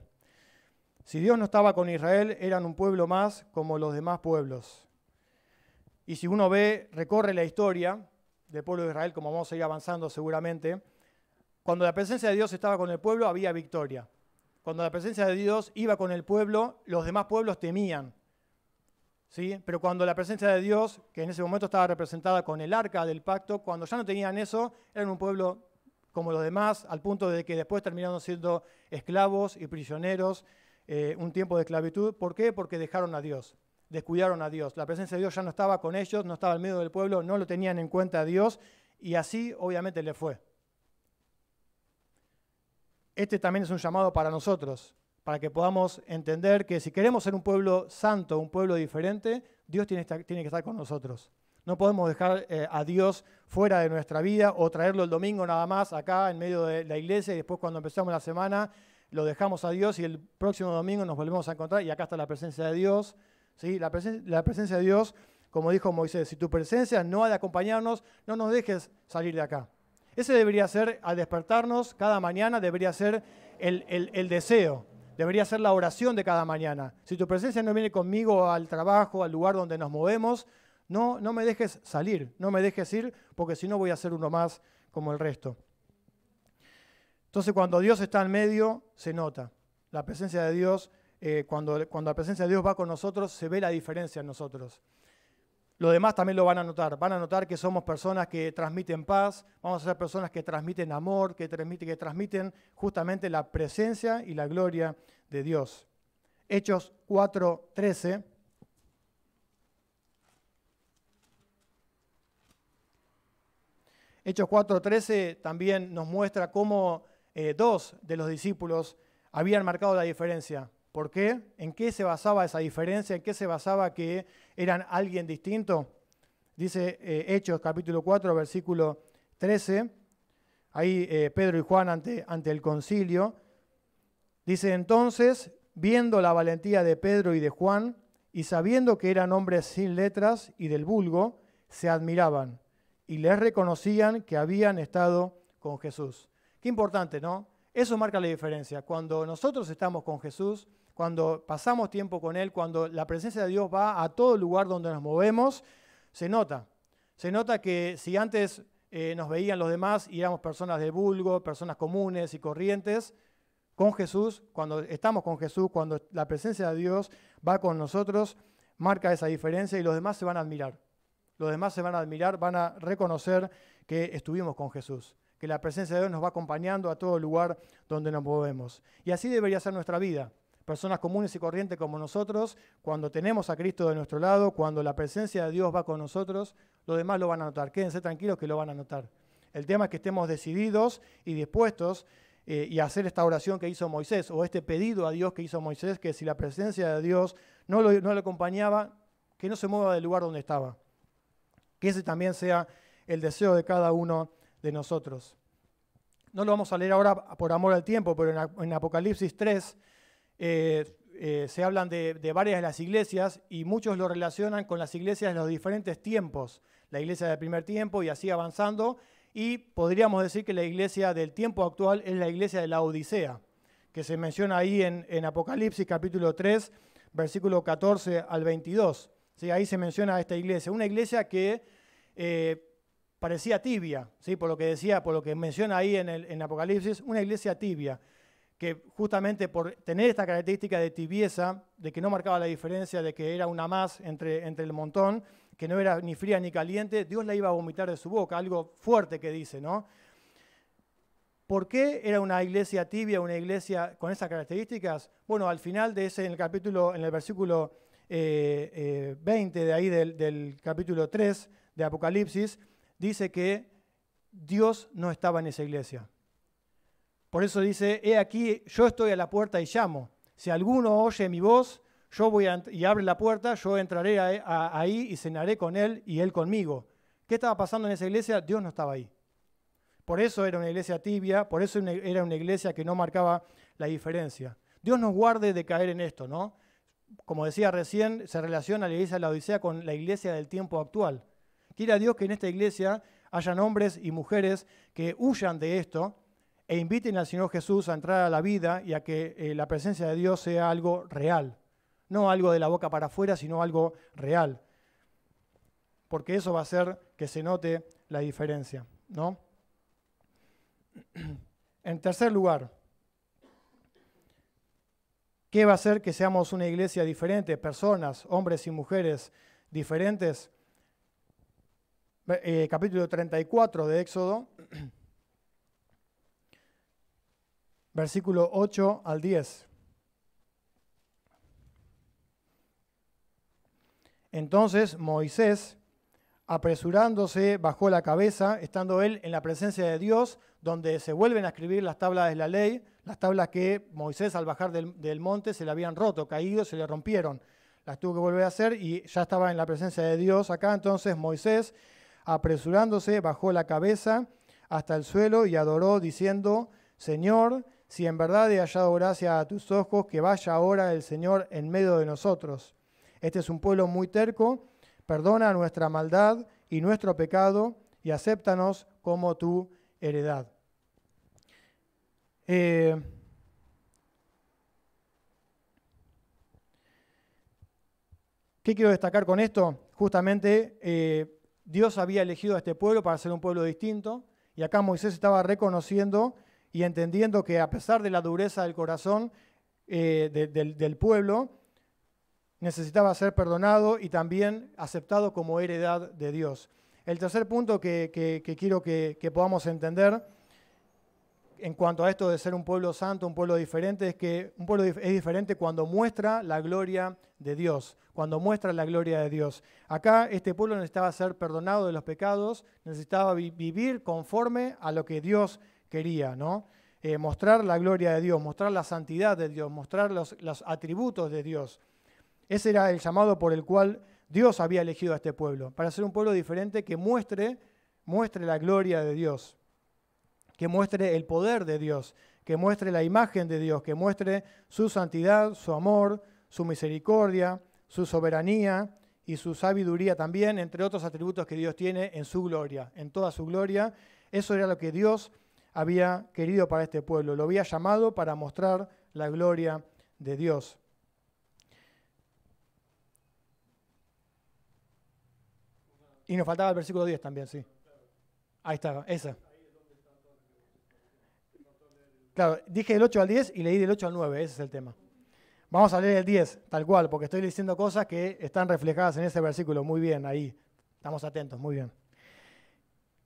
Si Dios no estaba con Israel, eran un pueblo más como los demás pueblos. Y si uno recorre la historia del pueblo de Israel, como vamos a ir avanzando seguramente, cuando la presencia de Dios estaba con el pueblo, había victoria. Cuando la presencia de Dios iba con el pueblo, los demás pueblos temían. ¿sí? Pero cuando la presencia de Dios, que en ese momento estaba representada con el arca del pacto, cuando ya no tenían eso, eran un pueblo como los demás, al punto de que después terminaron siendo esclavos y prisioneros, un tiempo de esclavitud. ¿Por qué? Porque dejaron a Dios, descuidaron a Dios. La presencia de Dios ya no estaba con ellos, no estaba en medio del pueblo, no lo tenían en cuenta a Dios, y así obviamente le fue. Este también es un llamado para nosotros, para que podamos entender que si queremos ser un pueblo santo, un pueblo diferente, Dios tiene que estar con nosotros. No podemos dejar a Dios fuera de nuestra vida o traerlo el domingo nada más acá en medio de la iglesia y después cuando empezamos la semana lo dejamos a Dios y el próximo domingo nos volvemos a encontrar y acá está la presencia de Dios. ¿Sí? La presencia de Dios, como dijo Moisés, si tu presencia no ha de acompañarnos, no nos dejes salir de acá. Ese debería ser, al despertarnos cada mañana, debería ser el deseo, debería ser la oración de cada mañana. Si tu presencia no viene conmigo al trabajo, al lugar donde nos movemos, no me dejes salir, no me dejes ir, porque si no voy a ser uno más como el resto. Entonces, cuando Dios está en medio, se nota. La presencia de Dios, cuando la presencia de Dios va con nosotros, se ve la diferencia en nosotros. Los demás también lo van a notar que somos personas que transmiten paz, vamos a ser personas que transmiten amor, que transmiten justamente la presencia y la gloria de Dios. Hechos 4:13. Hechos 4:13 también nos muestra cómo dos de los discípulos habían marcado la diferencia. ¿Por qué? ¿En qué se basaba esa diferencia? ¿En qué se basaba que eran alguien distinto? Dice Hechos capítulo 4, versículo 13. Ahí Pedro y Juan ante el concilio. Dice, entonces, viendo la valentía de Pedro y de Juan, y sabiendo que eran hombres sin letras y del vulgo, se admiraban y les reconocían que habían estado con Jesús. Qué importante, ¿no? Eso marca la diferencia. Cuando nosotros estamos con Jesús, cuando pasamos tiempo con Él, cuando la presencia de Dios va a todo lugar donde nos movemos, se nota. Se nota que si antes nos veían los demás y éramos personas del vulgo, personas comunes y corrientes, con Jesús, cuando estamos con Jesús, cuando la presencia de Dios va con nosotros, marca esa diferencia y los demás se van a admirar. Los demás se van a admirar, van a reconocer que estuvimos con Jesús, que la presencia de Dios nos va acompañando a todo lugar donde nos movemos. Y así debería ser nuestra vida. Personas comunes y corrientes como nosotros, cuando tenemos a Cristo de nuestro lado, cuando la presencia de Dios va con nosotros, los demás lo van a notar. Quédense tranquilos que lo van a notar. El tema es que estemos decididos y dispuestos y hacer esta oración que hizo Moisés, o este pedido a Dios que hizo Moisés, que si la presencia de Dios no lo acompañaba, que no se mueva del lugar donde estaba. Que ese también sea el deseo de cada uno de nosotros. No lo vamos a leer ahora por amor al tiempo, pero en Apocalipsis 3 se hablan de varias de las iglesias y muchos lo relacionan con las iglesias de los diferentes tiempos. La iglesia del primer tiempo y así avanzando. Y podríamos decir que la iglesia del tiempo actual es la iglesia de la Odisea, que se menciona ahí en Apocalipsis capítulo 3, versículo 14 al 22. ¿Sí? Ahí se menciona esta iglesia. Una iglesia que parecía tibia, ¿sí? por lo que menciona ahí en Apocalipsis, una iglesia tibia, que justamente por tener esta característica de tibieza, de que no marcaba la diferencia, de que era una más entre el montón, que no era ni fría ni caliente, Dios la iba a vomitar de su boca, algo fuerte que dice, ¿no? ¿Por qué era una iglesia tibia, una iglesia con esas características? Bueno, al final de ese, en el versículo 20 de ahí del capítulo 3 de Apocalipsis, dice que Dios no estaba en esa iglesia. Por eso dice, he aquí, yo estoy a la puerta y llamo. Si alguno oye mi voz, y abre la puerta, yo entraré ahí y cenaré con él y él conmigo. ¿Qué estaba pasando en esa iglesia? Dios no estaba ahí. Por eso era una iglesia tibia, por eso era una iglesia que no marcaba la diferencia. Dios nos guarde de caer en esto, ¿no? Como decía recién, se relaciona la iglesia de la Odisea con la iglesia del tiempo actual. Quiera Dios que en esta iglesia hayan hombres y mujeres que huyan de esto e inviten al Señor Jesús a entrar a la vida y a que la presencia de Dios sea algo real. No algo de la boca para afuera, sino algo real. Porque eso va a hacer que se note la diferencia, ¿no? En tercer lugar, ¿Qué va a hacer que seamos una iglesia diferente? Personas, hombres y mujeres diferentes. Capítulo 34 de Éxodo, versículo 8 al 10. Entonces Moisés, apresurándose, bajó la cabeza, estando él en la presencia de Dios, donde se vuelven a escribir las tablas de la ley, las tablas que Moisés al bajar del monte se le habían roto, caído, se le rompieron. Las tuvo que volver a hacer y ya estaba en la presencia de Dios acá. Entonces Moisés, apresurándose, bajó la cabeza hasta el suelo y adoró, diciendo: Señor, si en verdad he hallado gracia a tus ojos, que vaya ahora el Señor en medio de nosotros. Este es un pueblo muy terco, perdona nuestra maldad y nuestro pecado y acéptanos como tu heredad. ¿Qué quiero destacar con esto? Justamente Dios había elegido a este pueblo para ser un pueblo distinto, y acá Moisés estaba reconociendo y entendiendo que a pesar de la dureza del corazón del pueblo, necesitaba ser perdonado y también aceptado como heredad de Dios. El tercer punto que quiero que podamos entender en cuanto a esto de ser un pueblo santo, un pueblo diferente, es que un pueblo es diferente cuando muestra la gloria de Dios, cuando muestra la gloria de Dios. Acá este pueblo necesitaba ser perdonado de los pecados, necesitaba vivir conforme a lo que Dios quería, ¿no? Mostrar la gloria de Dios, mostrar la santidad de Dios, mostrar los atributos de Dios. Ese era el llamado por el cual Dios había elegido a este pueblo, para ser un pueblo diferente que muestre la gloria de Dios, que muestre el poder de Dios, que muestre la imagen de Dios, que muestre su santidad, su amor, su misericordia, su soberanía y su sabiduría también, entre otros atributos que Dios tiene en su gloria, en toda su gloria. Eso era lo que Dios había querido para este pueblo, lo había llamado para mostrar la gloria de Dios. Y nos faltaba el versículo 10 también, sí. Ahí está, esa. Claro, dije del 8 al 10 y leí del 8 al 9, ese es el tema. Vamos a leer el 10, tal cual, porque estoy diciendo cosas que están reflejadas en ese versículo. Muy bien, ahí. Estamos atentos, muy bien.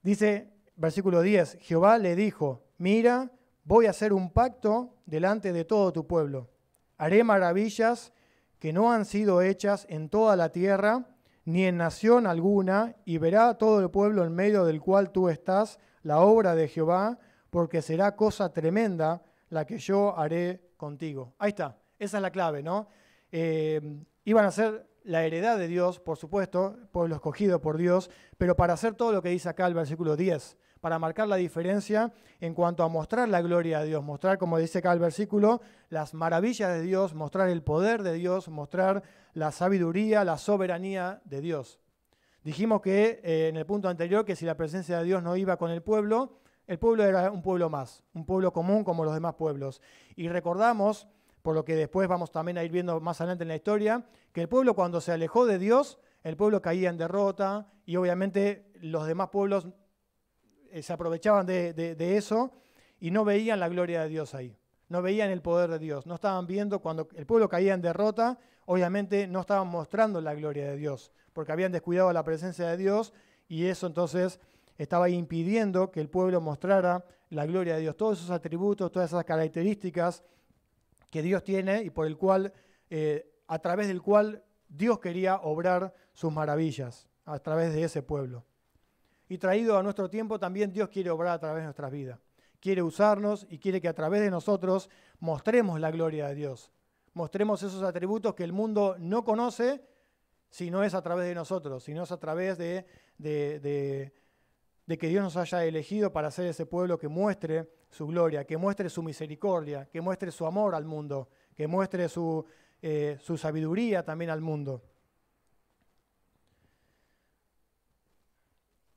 Dice, versículo 10, Jehová le dijo: mira, voy a hacer un pacto delante de todo tu pueblo. Haré maravillas que no han sido hechas en toda la tierra, ni en nación alguna, y verá todo el pueblo en medio del cual tú estás la obra de Jehová, porque será cosa tremenda la que yo haré contigo. Ahí está, esa es la clave, ¿no? Iban a ser la heredad de Dios, por supuesto, pueblo escogido por Dios, pero para hacer todo lo que dice acá el versículo 10, para marcar la diferencia en cuanto a mostrar la gloria de Dios, mostrar, como dice acá el versículo, las maravillas de Dios, mostrar el poder de Dios, mostrar la sabiduría, la soberanía de Dios. Dijimos que en el punto anterior que si la presencia de Dios no iba con el pueblo era un pueblo más, un pueblo común como los demás pueblos. Y recordamos, por lo que después vamos también a ir viendo más adelante en la historia, que el pueblo cuando se alejó de Dios, el pueblo caía en derrota y obviamente los demás pueblos se aprovechaban de eso y no veían la gloria de Dios ahí, no veían el poder de Dios, no estaban viendo cuando el pueblo caía en derrota, obviamente no estaban mostrando la gloria de Dios, porque habían descuidado la presencia de Dios y eso entonces estaba impidiendo que el pueblo mostrara la gloria de Dios, todos esos atributos, todas esas características que Dios tiene y por el cual, a través del cual Dios quería obrar sus maravillas a través de ese pueblo. Y traído a nuestro tiempo también Dios quiere obrar a través de nuestras vidas. Quiere usarnos y quiere que a través de nosotros mostremos la gloria de Dios. Mostremos esos atributos que el mundo no conoce si no es a través de nosotros, si no es a través de que Dios nos haya elegido para ser ese pueblo que muestre su gloria, que muestre su misericordia, que muestre su amor al mundo, que muestre su sabiduría también al mundo.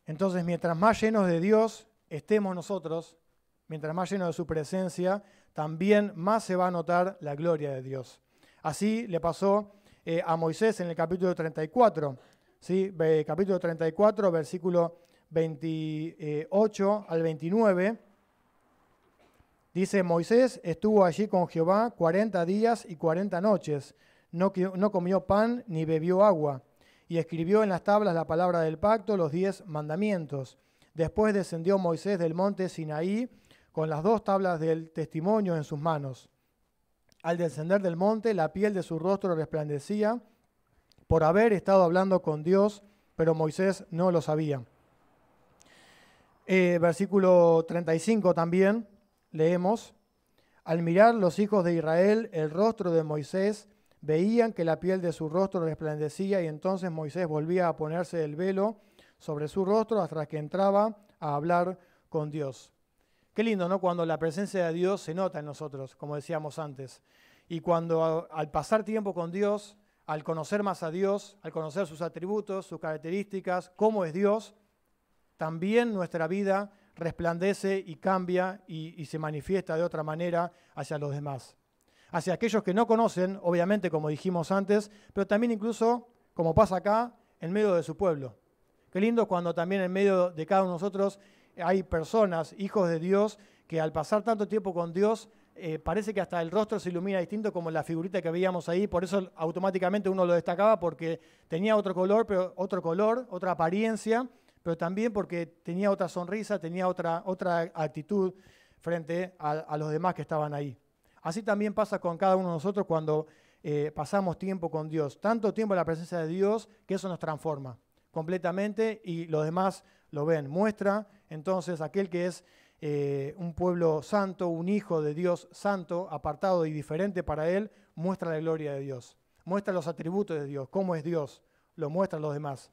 Entonces, mientras más llenos de Dios estemos nosotros, mientras más llenos de su presencia, también más se va a notar la gloria de Dios. Así le pasó a Moisés en el capítulo 34, ¿sí? Capítulo 34, versículo 28 al 29, Dice, Moisés estuvo allí con Jehová 40 días y 40 noches. No comió pan ni bebió agua. Y escribió en las tablas la palabra del pacto, los 10 mandamientos. Después descendió Moisés del monte Sinaí con las 2 tablas del testimonio en sus manos. Al descender del monte, la piel de su rostro resplandecía por haber estado hablando con Dios, pero Moisés no lo sabía. Versículo 35 también leemos, al mirar los hijos de Israel el rostro de Moisés, veían que la piel de su rostro resplandecía y entonces Moisés volvía a ponerse el velo sobre su rostro hasta que entraba a hablar con Dios. Qué lindo, ¿no? Cuando la presencia de Dios se nota en nosotros, como decíamos antes. Y cuando al pasar tiempo con Dios, al conocer más a Dios, al conocer sus atributos, sus características, cómo es Dios, también nuestra vida resplandece y cambia y se manifiesta de otra manera hacia los demás. Hacia aquellos que no conocen, obviamente, como dijimos antes, pero también incluso, como pasa acá, en medio de su pueblo. Qué lindo cuando también en medio de cada uno de nosotros hay personas, hijos de Dios, que al pasar tanto tiempo con Dios, parece que hasta el rostro se ilumina distinto, como la figurita que veíamos ahí, por eso automáticamente uno lo destacaba, porque tenía otro color, otra apariencia, pero también porque tenía otra sonrisa, tenía otra actitud frente a los demás que estaban ahí. Así también pasa con cada uno de nosotros cuando pasamos tiempo con Dios. Tanto tiempo en la presencia de Dios que eso nos transforma completamente y los demás lo ven. Muestra entonces aquel que es un pueblo santo, un hijo de Dios santo, apartado y diferente para él, muestra la gloria de Dios. Muestra los atributos de Dios, cómo es Dios, lo muestran los demás.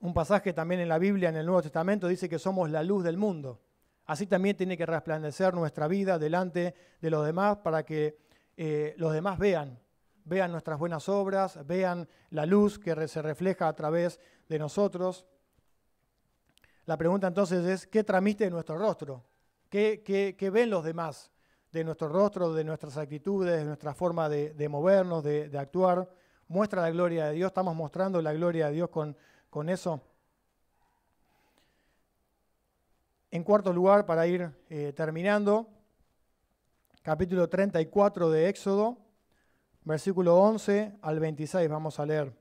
Un pasaje también en la Biblia, en el Nuevo Testamento, dice que somos la luz del mundo. Así también tiene que resplandecer nuestra vida delante de los demás para que los demás vean nuestras buenas obras, vean la luz que se refleja a través de nosotros. La pregunta entonces es, ¿qué transmite nuestro rostro? ¿Qué ven los demás de nuestro rostro, de nuestras actitudes, de nuestra forma de movernos, de actuar? ¿Muestra la gloria de Dios? ¿Estamos mostrando la gloria de Dios con eso? En cuarto lugar, para ir terminando, capítulo 34 de Éxodo, versículo 11 al 26, vamos a leer.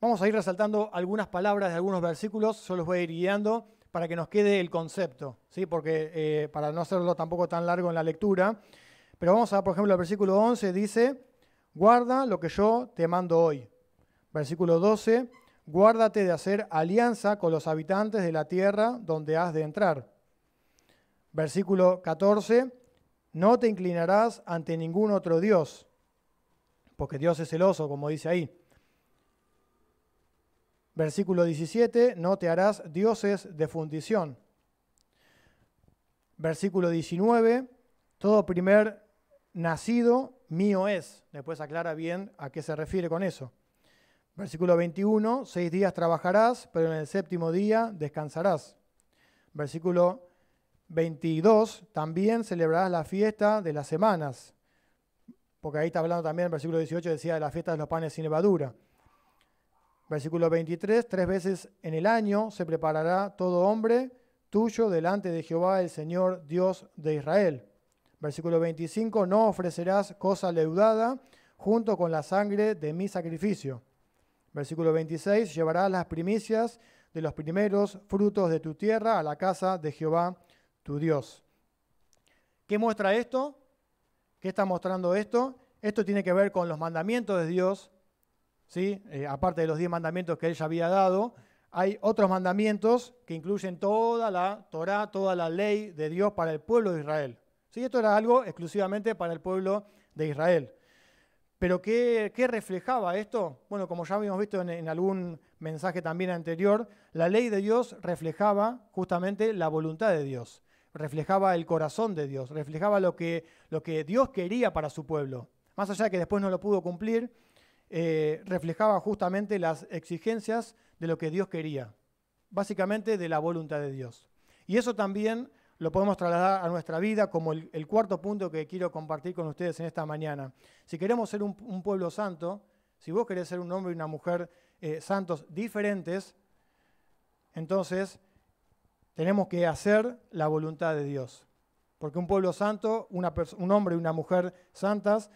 Vamos a ir resaltando algunas palabras de algunos versículos, yo los voy a ir guiando para que nos quede el concepto, ¿sí? Porque para no hacerlo tampoco tan largo en la lectura. Pero vamos a ver, por ejemplo, el versículo 11 dice, guarda lo que yo te mando hoy. Versículo 12, guárdate de hacer alianza con los habitantes de la tierra donde has de entrar. Versículo 14, no te inclinarás ante ningún otro Dios, porque Dios es celoso, como dice ahí. Versículo 17, no te harás dioses de fundición. Versículo 19, todo primer nacido mío es. Después aclara bien a qué se refiere con eso. Versículo 21, 6 días trabajarás, pero en el séptimo día descansarás. Versículo 22, también celebrarás la fiesta de las semanas, porque ahí está hablando también, el versículo 18 decía de la fiesta de los panes sin levadura. Versículo 23, 3 veces en el año se preparará todo hombre tuyo delante de Jehová el Señor Dios de Israel. Versículo 25, no ofrecerás cosa leudada junto con la sangre de mi sacrificio. Versículo 26, llevarás las primicias de los primeros frutos de tu tierra a la casa de Jehová tu Dios. ¿Qué muestra esto? ¿Qué está mostrando esto? Esto tiene que ver con los mandamientos de Dios, ¿sí? Aparte de los 10 mandamientos que Él ya había dado, hay otros mandamientos que incluyen toda la Torá, toda la ley de Dios para el pueblo de Israel. ¿Sí? Esto era algo exclusivamente para el pueblo de Israel. ¿Pero qué reflejaba esto? Bueno, como ya habíamos visto en algún mensaje también anterior, la ley de Dios reflejaba justamente la voluntad de Dios, reflejaba el corazón de Dios, reflejaba lo que Dios quería para su pueblo. Más allá de que después no lo pudo cumplir, reflejaba justamente las exigencias de lo que Dios quería, básicamente de la voluntad de Dios. Y eso también lo podemos trasladar a nuestra vida como el cuarto punto que quiero compartir con ustedes en esta mañana. Si queremos ser un pueblo santo, Si vos querés ser un hombre y una mujer santos diferentes, entonces tenemos que hacer la voluntad de Dios. Porque un pueblo santo, un hombre y una mujer santas,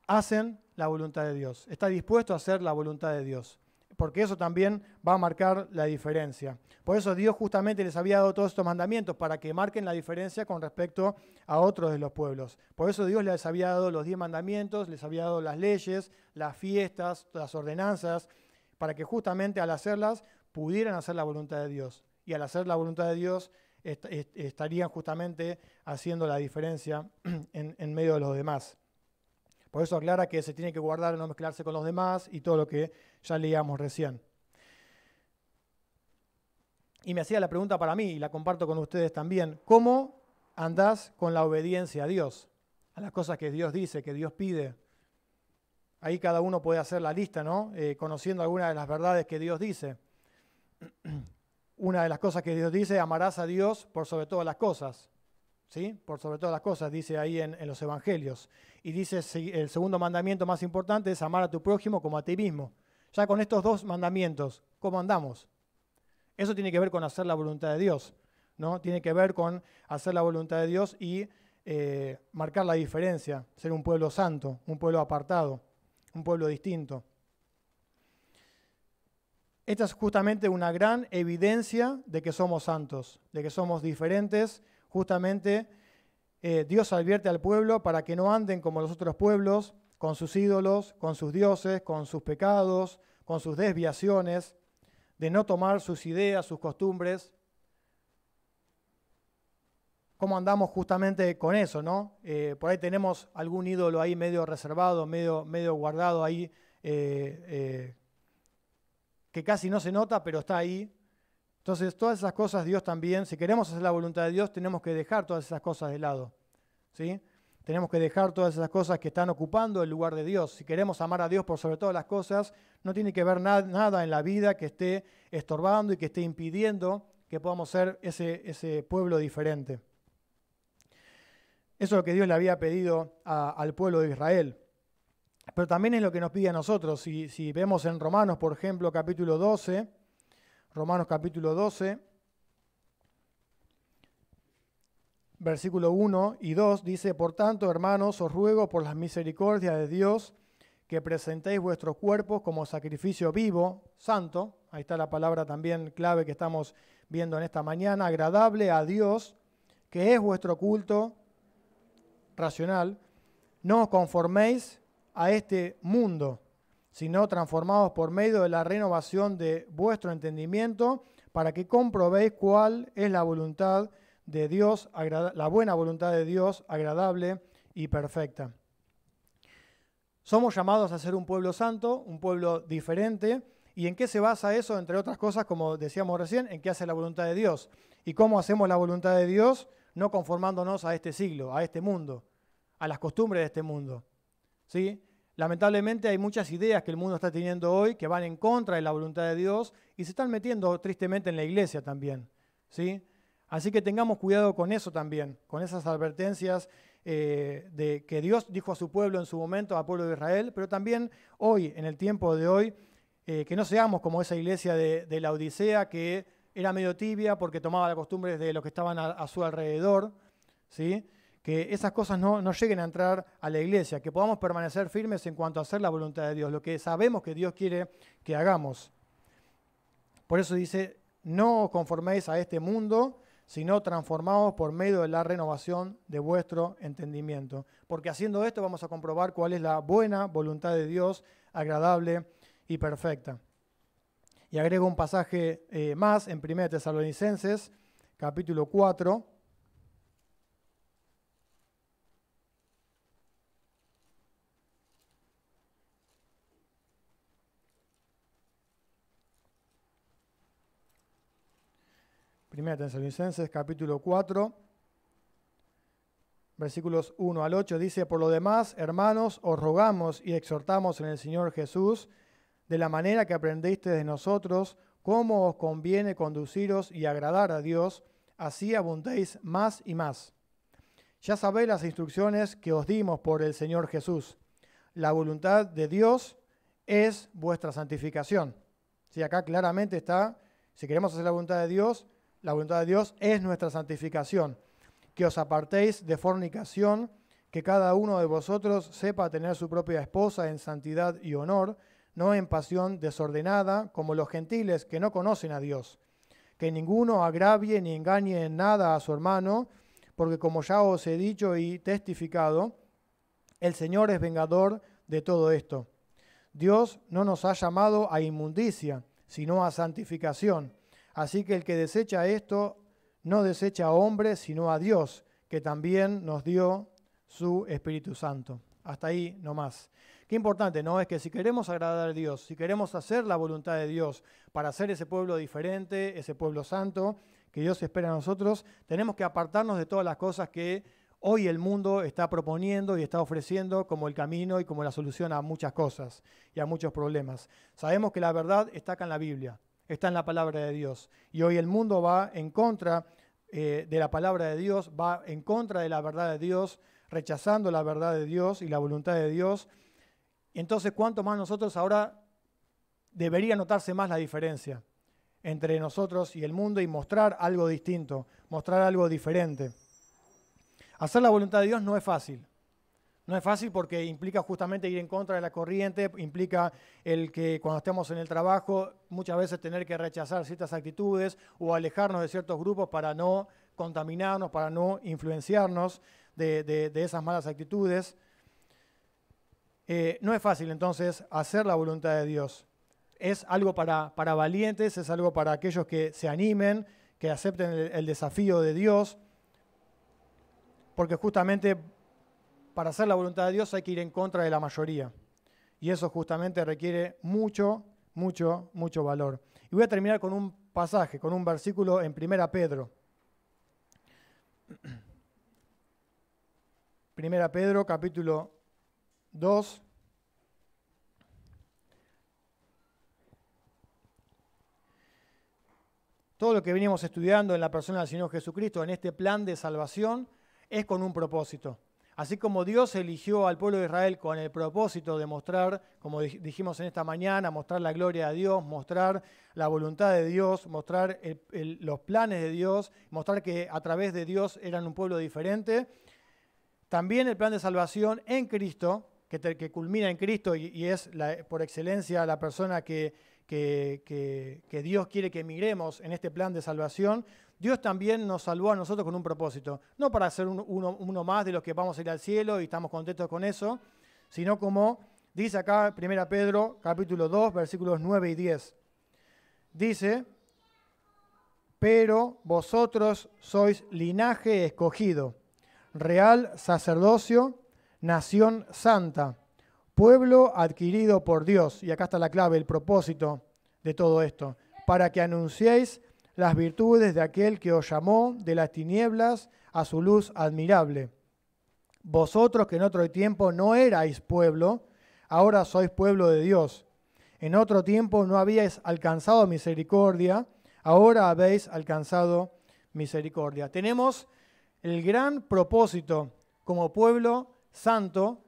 hacen la voluntad de Dios. Está dispuesto a hacer la voluntad de Dios. Porque eso también va a marcar la diferencia. Por eso Dios justamente les había dado todos estos mandamientos, para que marquen la diferencia con respecto a otros de los pueblos. Por eso Dios les había dado los 10 mandamientos, les había dado las leyes, las fiestas, las ordenanzas, para que justamente al hacerlas pudieran hacer la voluntad de Dios. Y al hacer la voluntad de Dios estarían justamente haciendo la diferencia en medio de los demás. Por eso aclara que se tiene que guardar no mezclarse con los demás y todo lo que ya leíamos recién. Y me hacía la pregunta para mí, y la comparto con ustedes también: ¿cómo andás con la obediencia a Dios? A las cosas que Dios dice, que Dios pide. Ahí cada uno puede hacer la lista, ¿no? Conociendo algunas de las verdades que Dios dice. Una de las cosas que Dios dice: amarás a Dios por sobre todas las cosas. ¿Sí? Por sobre todas las cosas, dice ahí en los evangelios. Y dice, el segundo mandamiento más importante es amar a tu prójimo como a ti mismo. Ya con estos 2 mandamientos, ¿cómo andamos? Eso tiene que ver con hacer la voluntad de Dios, ¿no? Tiene que ver con hacer la voluntad de Dios y marcar la diferencia, ser un pueblo santo, un pueblo apartado, un pueblo distinto. Esta es justamente una gran evidencia de que somos santos, de que somos diferentes. Justamente Dios advierte al pueblo para que no anden como los otros pueblos, con sus ídolos, con sus dioses, con sus pecados, con sus desviaciones, de no tomar sus ideas, sus costumbres. ¿Cómo andamos justamente con eso, no? Por ahí tenemos algún ídolo ahí medio reservado, medio guardado ahí, que casi no se nota, pero está ahí. Entonces, todas esas cosas Dios también, si queremos hacer la voluntad de Dios, tenemos que dejar todas esas cosas de lado, ¿sí? Tenemos que dejar todas esas cosas que están ocupando el lugar de Dios. Si queremos amar a Dios por sobre todas las cosas, no tiene que ver nada en la vida que esté estorbando y que esté impidiendo que podamos ser ese pueblo diferente. Eso es lo que Dios le había pedido al pueblo de Israel. Pero también es lo que nos pide a nosotros. Si vemos en Romanos, por ejemplo, capítulo 12, Romanos capítulo 12, versículo 1 y 2, dice: por tanto, hermanos, os ruego por las misericordias de Dios que presentéis vuestros cuerpos como sacrificio vivo, santo, ahí está la palabra también clave que estamos viendo en esta mañana, agradable a Dios, que es vuestro culto racional. No os conforméis a este mundo, sino transformados por medio de la renovación de vuestro entendimiento, para que comprobéis cuál es la voluntad de Dios, la buena voluntad de Dios, agradable y perfecta. Somos llamados a ser un pueblo santo, un pueblo diferente. ¿Y en qué se basa eso? Entre otras cosas, como decíamos recién, en qué hace la voluntad de Dios. ¿Y cómo hacemos la voluntad de Dios? No conformándonos a este siglo, a este mundo, a las costumbres de este mundo, ¿sí? Lamentablemente hay muchas ideas que el mundo está teniendo hoy que van en contra de la voluntad de Dios y se están metiendo tristemente en la iglesia también, ¿sí? Así que tengamos cuidado con eso también, con esas advertencias de que Dios dijo a su pueblo en su momento, al pueblo de Israel, pero también hoy, en el tiempo de hoy, que no seamos como esa iglesia de la Odisea que era medio tibia porque tomaba las costumbres de los que estaban a su alrededor, ¿sí? Que esas cosas no lleguen a entrar a la iglesia, que podamos permanecer firmes en cuanto a hacer la voluntad de Dios, lo que sabemos que Dios quiere que hagamos. Por eso dice: no os conforméis a este mundo, sino transformaos por medio de la renovación de vuestro entendimiento. Porque haciendo esto vamos a comprobar cuál es la buena voluntad de Dios, agradable y perfecta. Y agrego un pasaje más en 1 Tesalonicenses, capítulo 4. Primera Tesalonicenses, capítulo 4, versículos 1 al 8, dice: por lo demás, hermanos, os rogamos y exhortamos en el Señor Jesús, de la manera que aprendisteis de nosotros, cómo os conviene conduciros y agradar a Dios, así abundéis más y más. Ya sabéis las instrucciones que os dimos por el Señor Jesús. La voluntad de Dios es vuestra santificación. Sí, acá claramente está, si queremos hacer la voluntad de Dios es nuestra santificación. Que os apartéis de fornicación, que cada uno de vosotros sepa tener su propia esposa en santidad y honor, no en pasión desordenada, como los gentiles que no conocen a Dios. Que ninguno agravie ni engañe en nada a su hermano, porque como ya os he dicho y testificado, el Señor es vengador de todo esto. Dios no nos ha llamado a inmundicia, sino a santificación. Así que el que desecha esto, no desecha a hombres, sino a Dios, que también nos dio su Espíritu Santo. Hasta ahí nomás. Qué importante, ¿no? Es que si queremos agradar a Dios, si queremos hacer la voluntad de Dios para ser ese pueblo diferente, ese pueblo santo que Dios espera a nosotros, tenemos que apartarnos de todas las cosas que hoy el mundo está proponiendo y está ofreciendo como el camino y como la solución a muchas cosas y a muchos problemas. Sabemos que la verdad está acá en la Biblia, está en la palabra de Dios. Y hoy el mundo va en contra de la palabra de Dios, va en contra de la verdad de Dios, rechazando la verdad de Dios y la voluntad de Dios. Entonces, ¿cuánto más nosotros ahora debería notarse más la diferencia entre nosotros y el mundo y mostrar algo distinto, mostrar algo diferente? Hacer la voluntad de Dios no es fácil. No es fácil porque implica justamente ir en contra de la corriente, implica el que cuando estemos en el trabajo muchas veces tener que rechazar ciertas actitudes o alejarnos de ciertos grupos para no contaminarnos, para no influenciarnos de esas malas actitudes. No es fácil entonces hacer la voluntad de Dios. Es algo para valientes, es algo para aquellos que se animen, que acepten el desafío de Dios, porque justamente para hacer la voluntad de Dios hay que ir en contra de la mayoría. Y eso justamente requiere mucho, mucho, mucho valor. Y voy a terminar con un pasaje, con un versículo en 1 Pedro. 1 Pedro, capítulo 2. Todo lo que venimos estudiando en la persona del Señor Jesucristo, en este plan de salvación, es con un propósito. Así como Dios eligió al pueblo de Israel con el propósito de mostrar, como dijimos en esta mañana, mostrar la gloria de Dios, mostrar la voluntad de Dios, mostrar los planes de Dios, mostrar que a través de Dios eran un pueblo diferente. También el plan de salvación en Cristo, que culmina en Cristo y es por excelencia la persona que Dios quiere que miremos en este plan de salvación. Dios también nos salvó a nosotros con un propósito, no para ser uno más de los que vamos a ir al cielo y estamos contentos con eso, sino como dice acá 1 Pedro capítulo 2, versículos 9 y 10. Dice, pero vosotros sois linaje escogido, real sacerdocio, nación santa, pueblo adquirido por Dios. Y acá está la clave, el propósito de todo esto, para que anunciéis las virtudes de aquel que os llamó de las tinieblas a su luz admirable. Vosotros que en otro tiempo no erais pueblo, ahora sois pueblo de Dios. En otro tiempo no habíais alcanzado misericordia, ahora habéis alcanzado misericordia. Tenemos el gran propósito como pueblo santo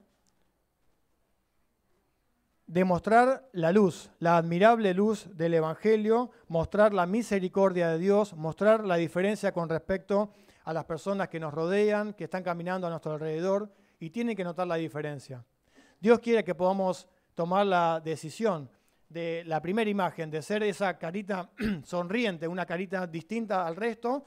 de mostrar la luz, la admirable luz del Evangelio, mostrar la misericordia de Dios, mostrar la diferencia con respecto a las personas que nos rodean, que están caminando a nuestro alrededor y tienen que notar la diferencia. Dios quiere que podamos tomar la decisión de la primera imagen, de ser esa carita sonriente, una carita distinta al resto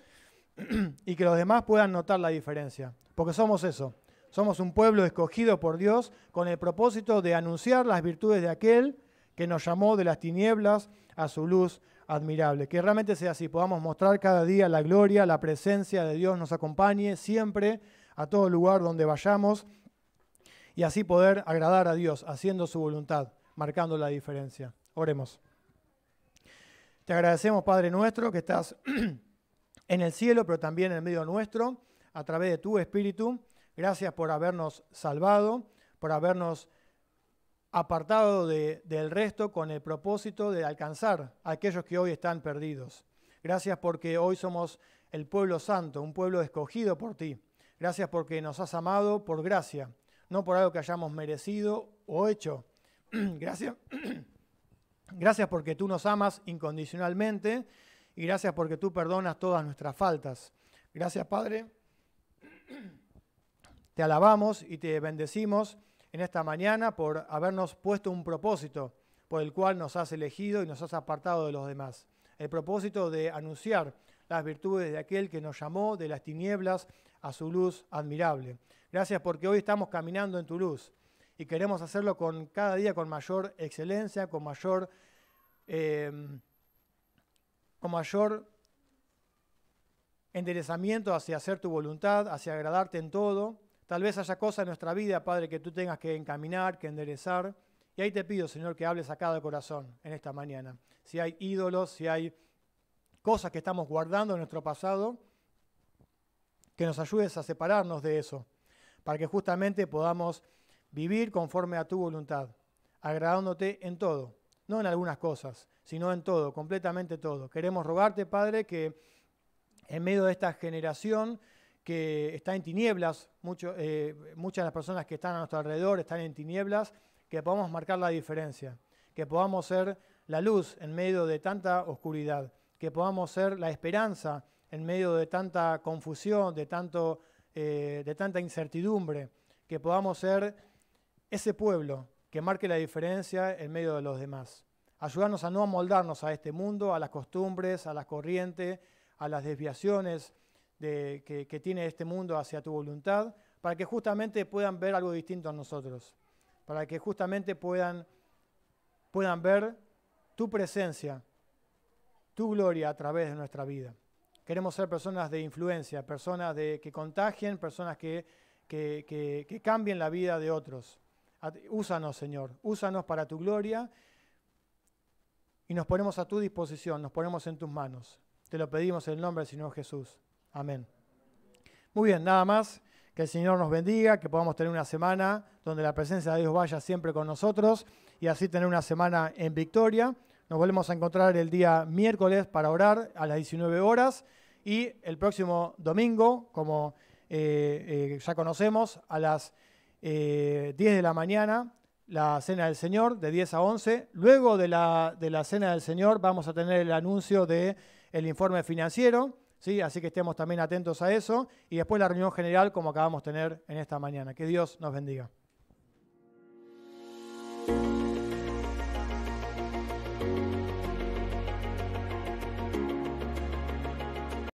y que los demás puedan notar la diferencia, porque somos eso. Somos un pueblo escogido por Dios con el propósito de anunciar las virtudes de aquel que nos llamó de las tinieblas a su luz admirable. Que realmente sea así, podamos mostrar cada día la gloria, la presencia de Dios nos acompañe siempre a todo lugar donde vayamos y así poder agradar a Dios haciendo su voluntad, marcando la diferencia. Oremos. Te agradecemos, Padre nuestro, que estás en el cielo, pero también en medio nuestro, a través de tu Espíritu. Gracias por habernos salvado, por habernos apartado del resto con el propósito de alcanzar a aquellos que hoy están perdidos. Gracias porque hoy somos el pueblo santo, un pueblo escogido por ti. Gracias porque nos has amado por gracia, no por algo que hayamos merecido o hecho, Gracias. Gracias porque tú nos amas incondicionalmente y gracias porque tú perdonas todas nuestras faltas. Gracias, Padre. Te alabamos y te bendecimos en esta mañana por habernos puesto un propósito por el cual nos has elegido y nos has apartado de los demás. El propósito de anunciar las virtudes de aquel que nos llamó de las tinieblas a su luz admirable. Gracias porque hoy estamos caminando en tu luz y queremos hacerlo cada día con mayor excelencia, con mayor enderezamiento hacia hacer tu voluntad, hacia agradarte en todo. Tal vez haya cosas en nuestra vida, Padre, que tú tengas que encaminar, que enderezar. Y ahí te pido, Señor, que hables a cada corazón en esta mañana. Si hay ídolos, si hay cosas que estamos guardando en nuestro pasado, que nos ayudes a separarnos de eso, para que justamente podamos vivir conforme a tu voluntad, agradándote en todo, no en algunas cosas, sino en todo, completamente todo. Queremos rogarte, Padre, que en medio de esta generación que está en tinieblas, muchas de las personas que están a nuestro alrededor están en tinieblas, que podamos marcar la diferencia, que podamos ser la luz en medio de tanta oscuridad, que podamos ser la esperanza en medio de tanta confusión, de tanta incertidumbre, que podamos ser ese pueblo que marque la diferencia en medio de los demás. Ayudarnos a no amoldarnos a este mundo, a las costumbres, a las corrientes, a las desviaciones que tiene este mundo hacia tu voluntad, para que justamente puedan ver algo distinto en nosotros, para que justamente puedan ver tu presencia, tu gloria a través de nuestra vida. Queremos ser personas de influencia, personas que contagien, personas que cambien la vida de otros. Úsanos, Señor, úsanos para tu gloria y nos ponemos a tu disposición, nos ponemos en tus manos. Te lo pedimos en el nombre del Señor Jesús. Amén. Muy bien, nada más. Que el Señor nos bendiga, que podamos tener una semana donde la presencia de Dios vaya siempre con nosotros y así tener una semana en victoria. Nos volvemos a encontrar el día miércoles para orar a las 19 horas y el próximo domingo, como ya conocemos, a las 10 de la mañana, la Cena del Señor, de 10 a 11. Luego de la Cena del Señor vamos a tener el anuncio del informe financiero. ¿Sí? Así que estemos también atentos a eso. Y después la reunión general como acabamos de tener en esta mañana. Que Dios nos bendiga.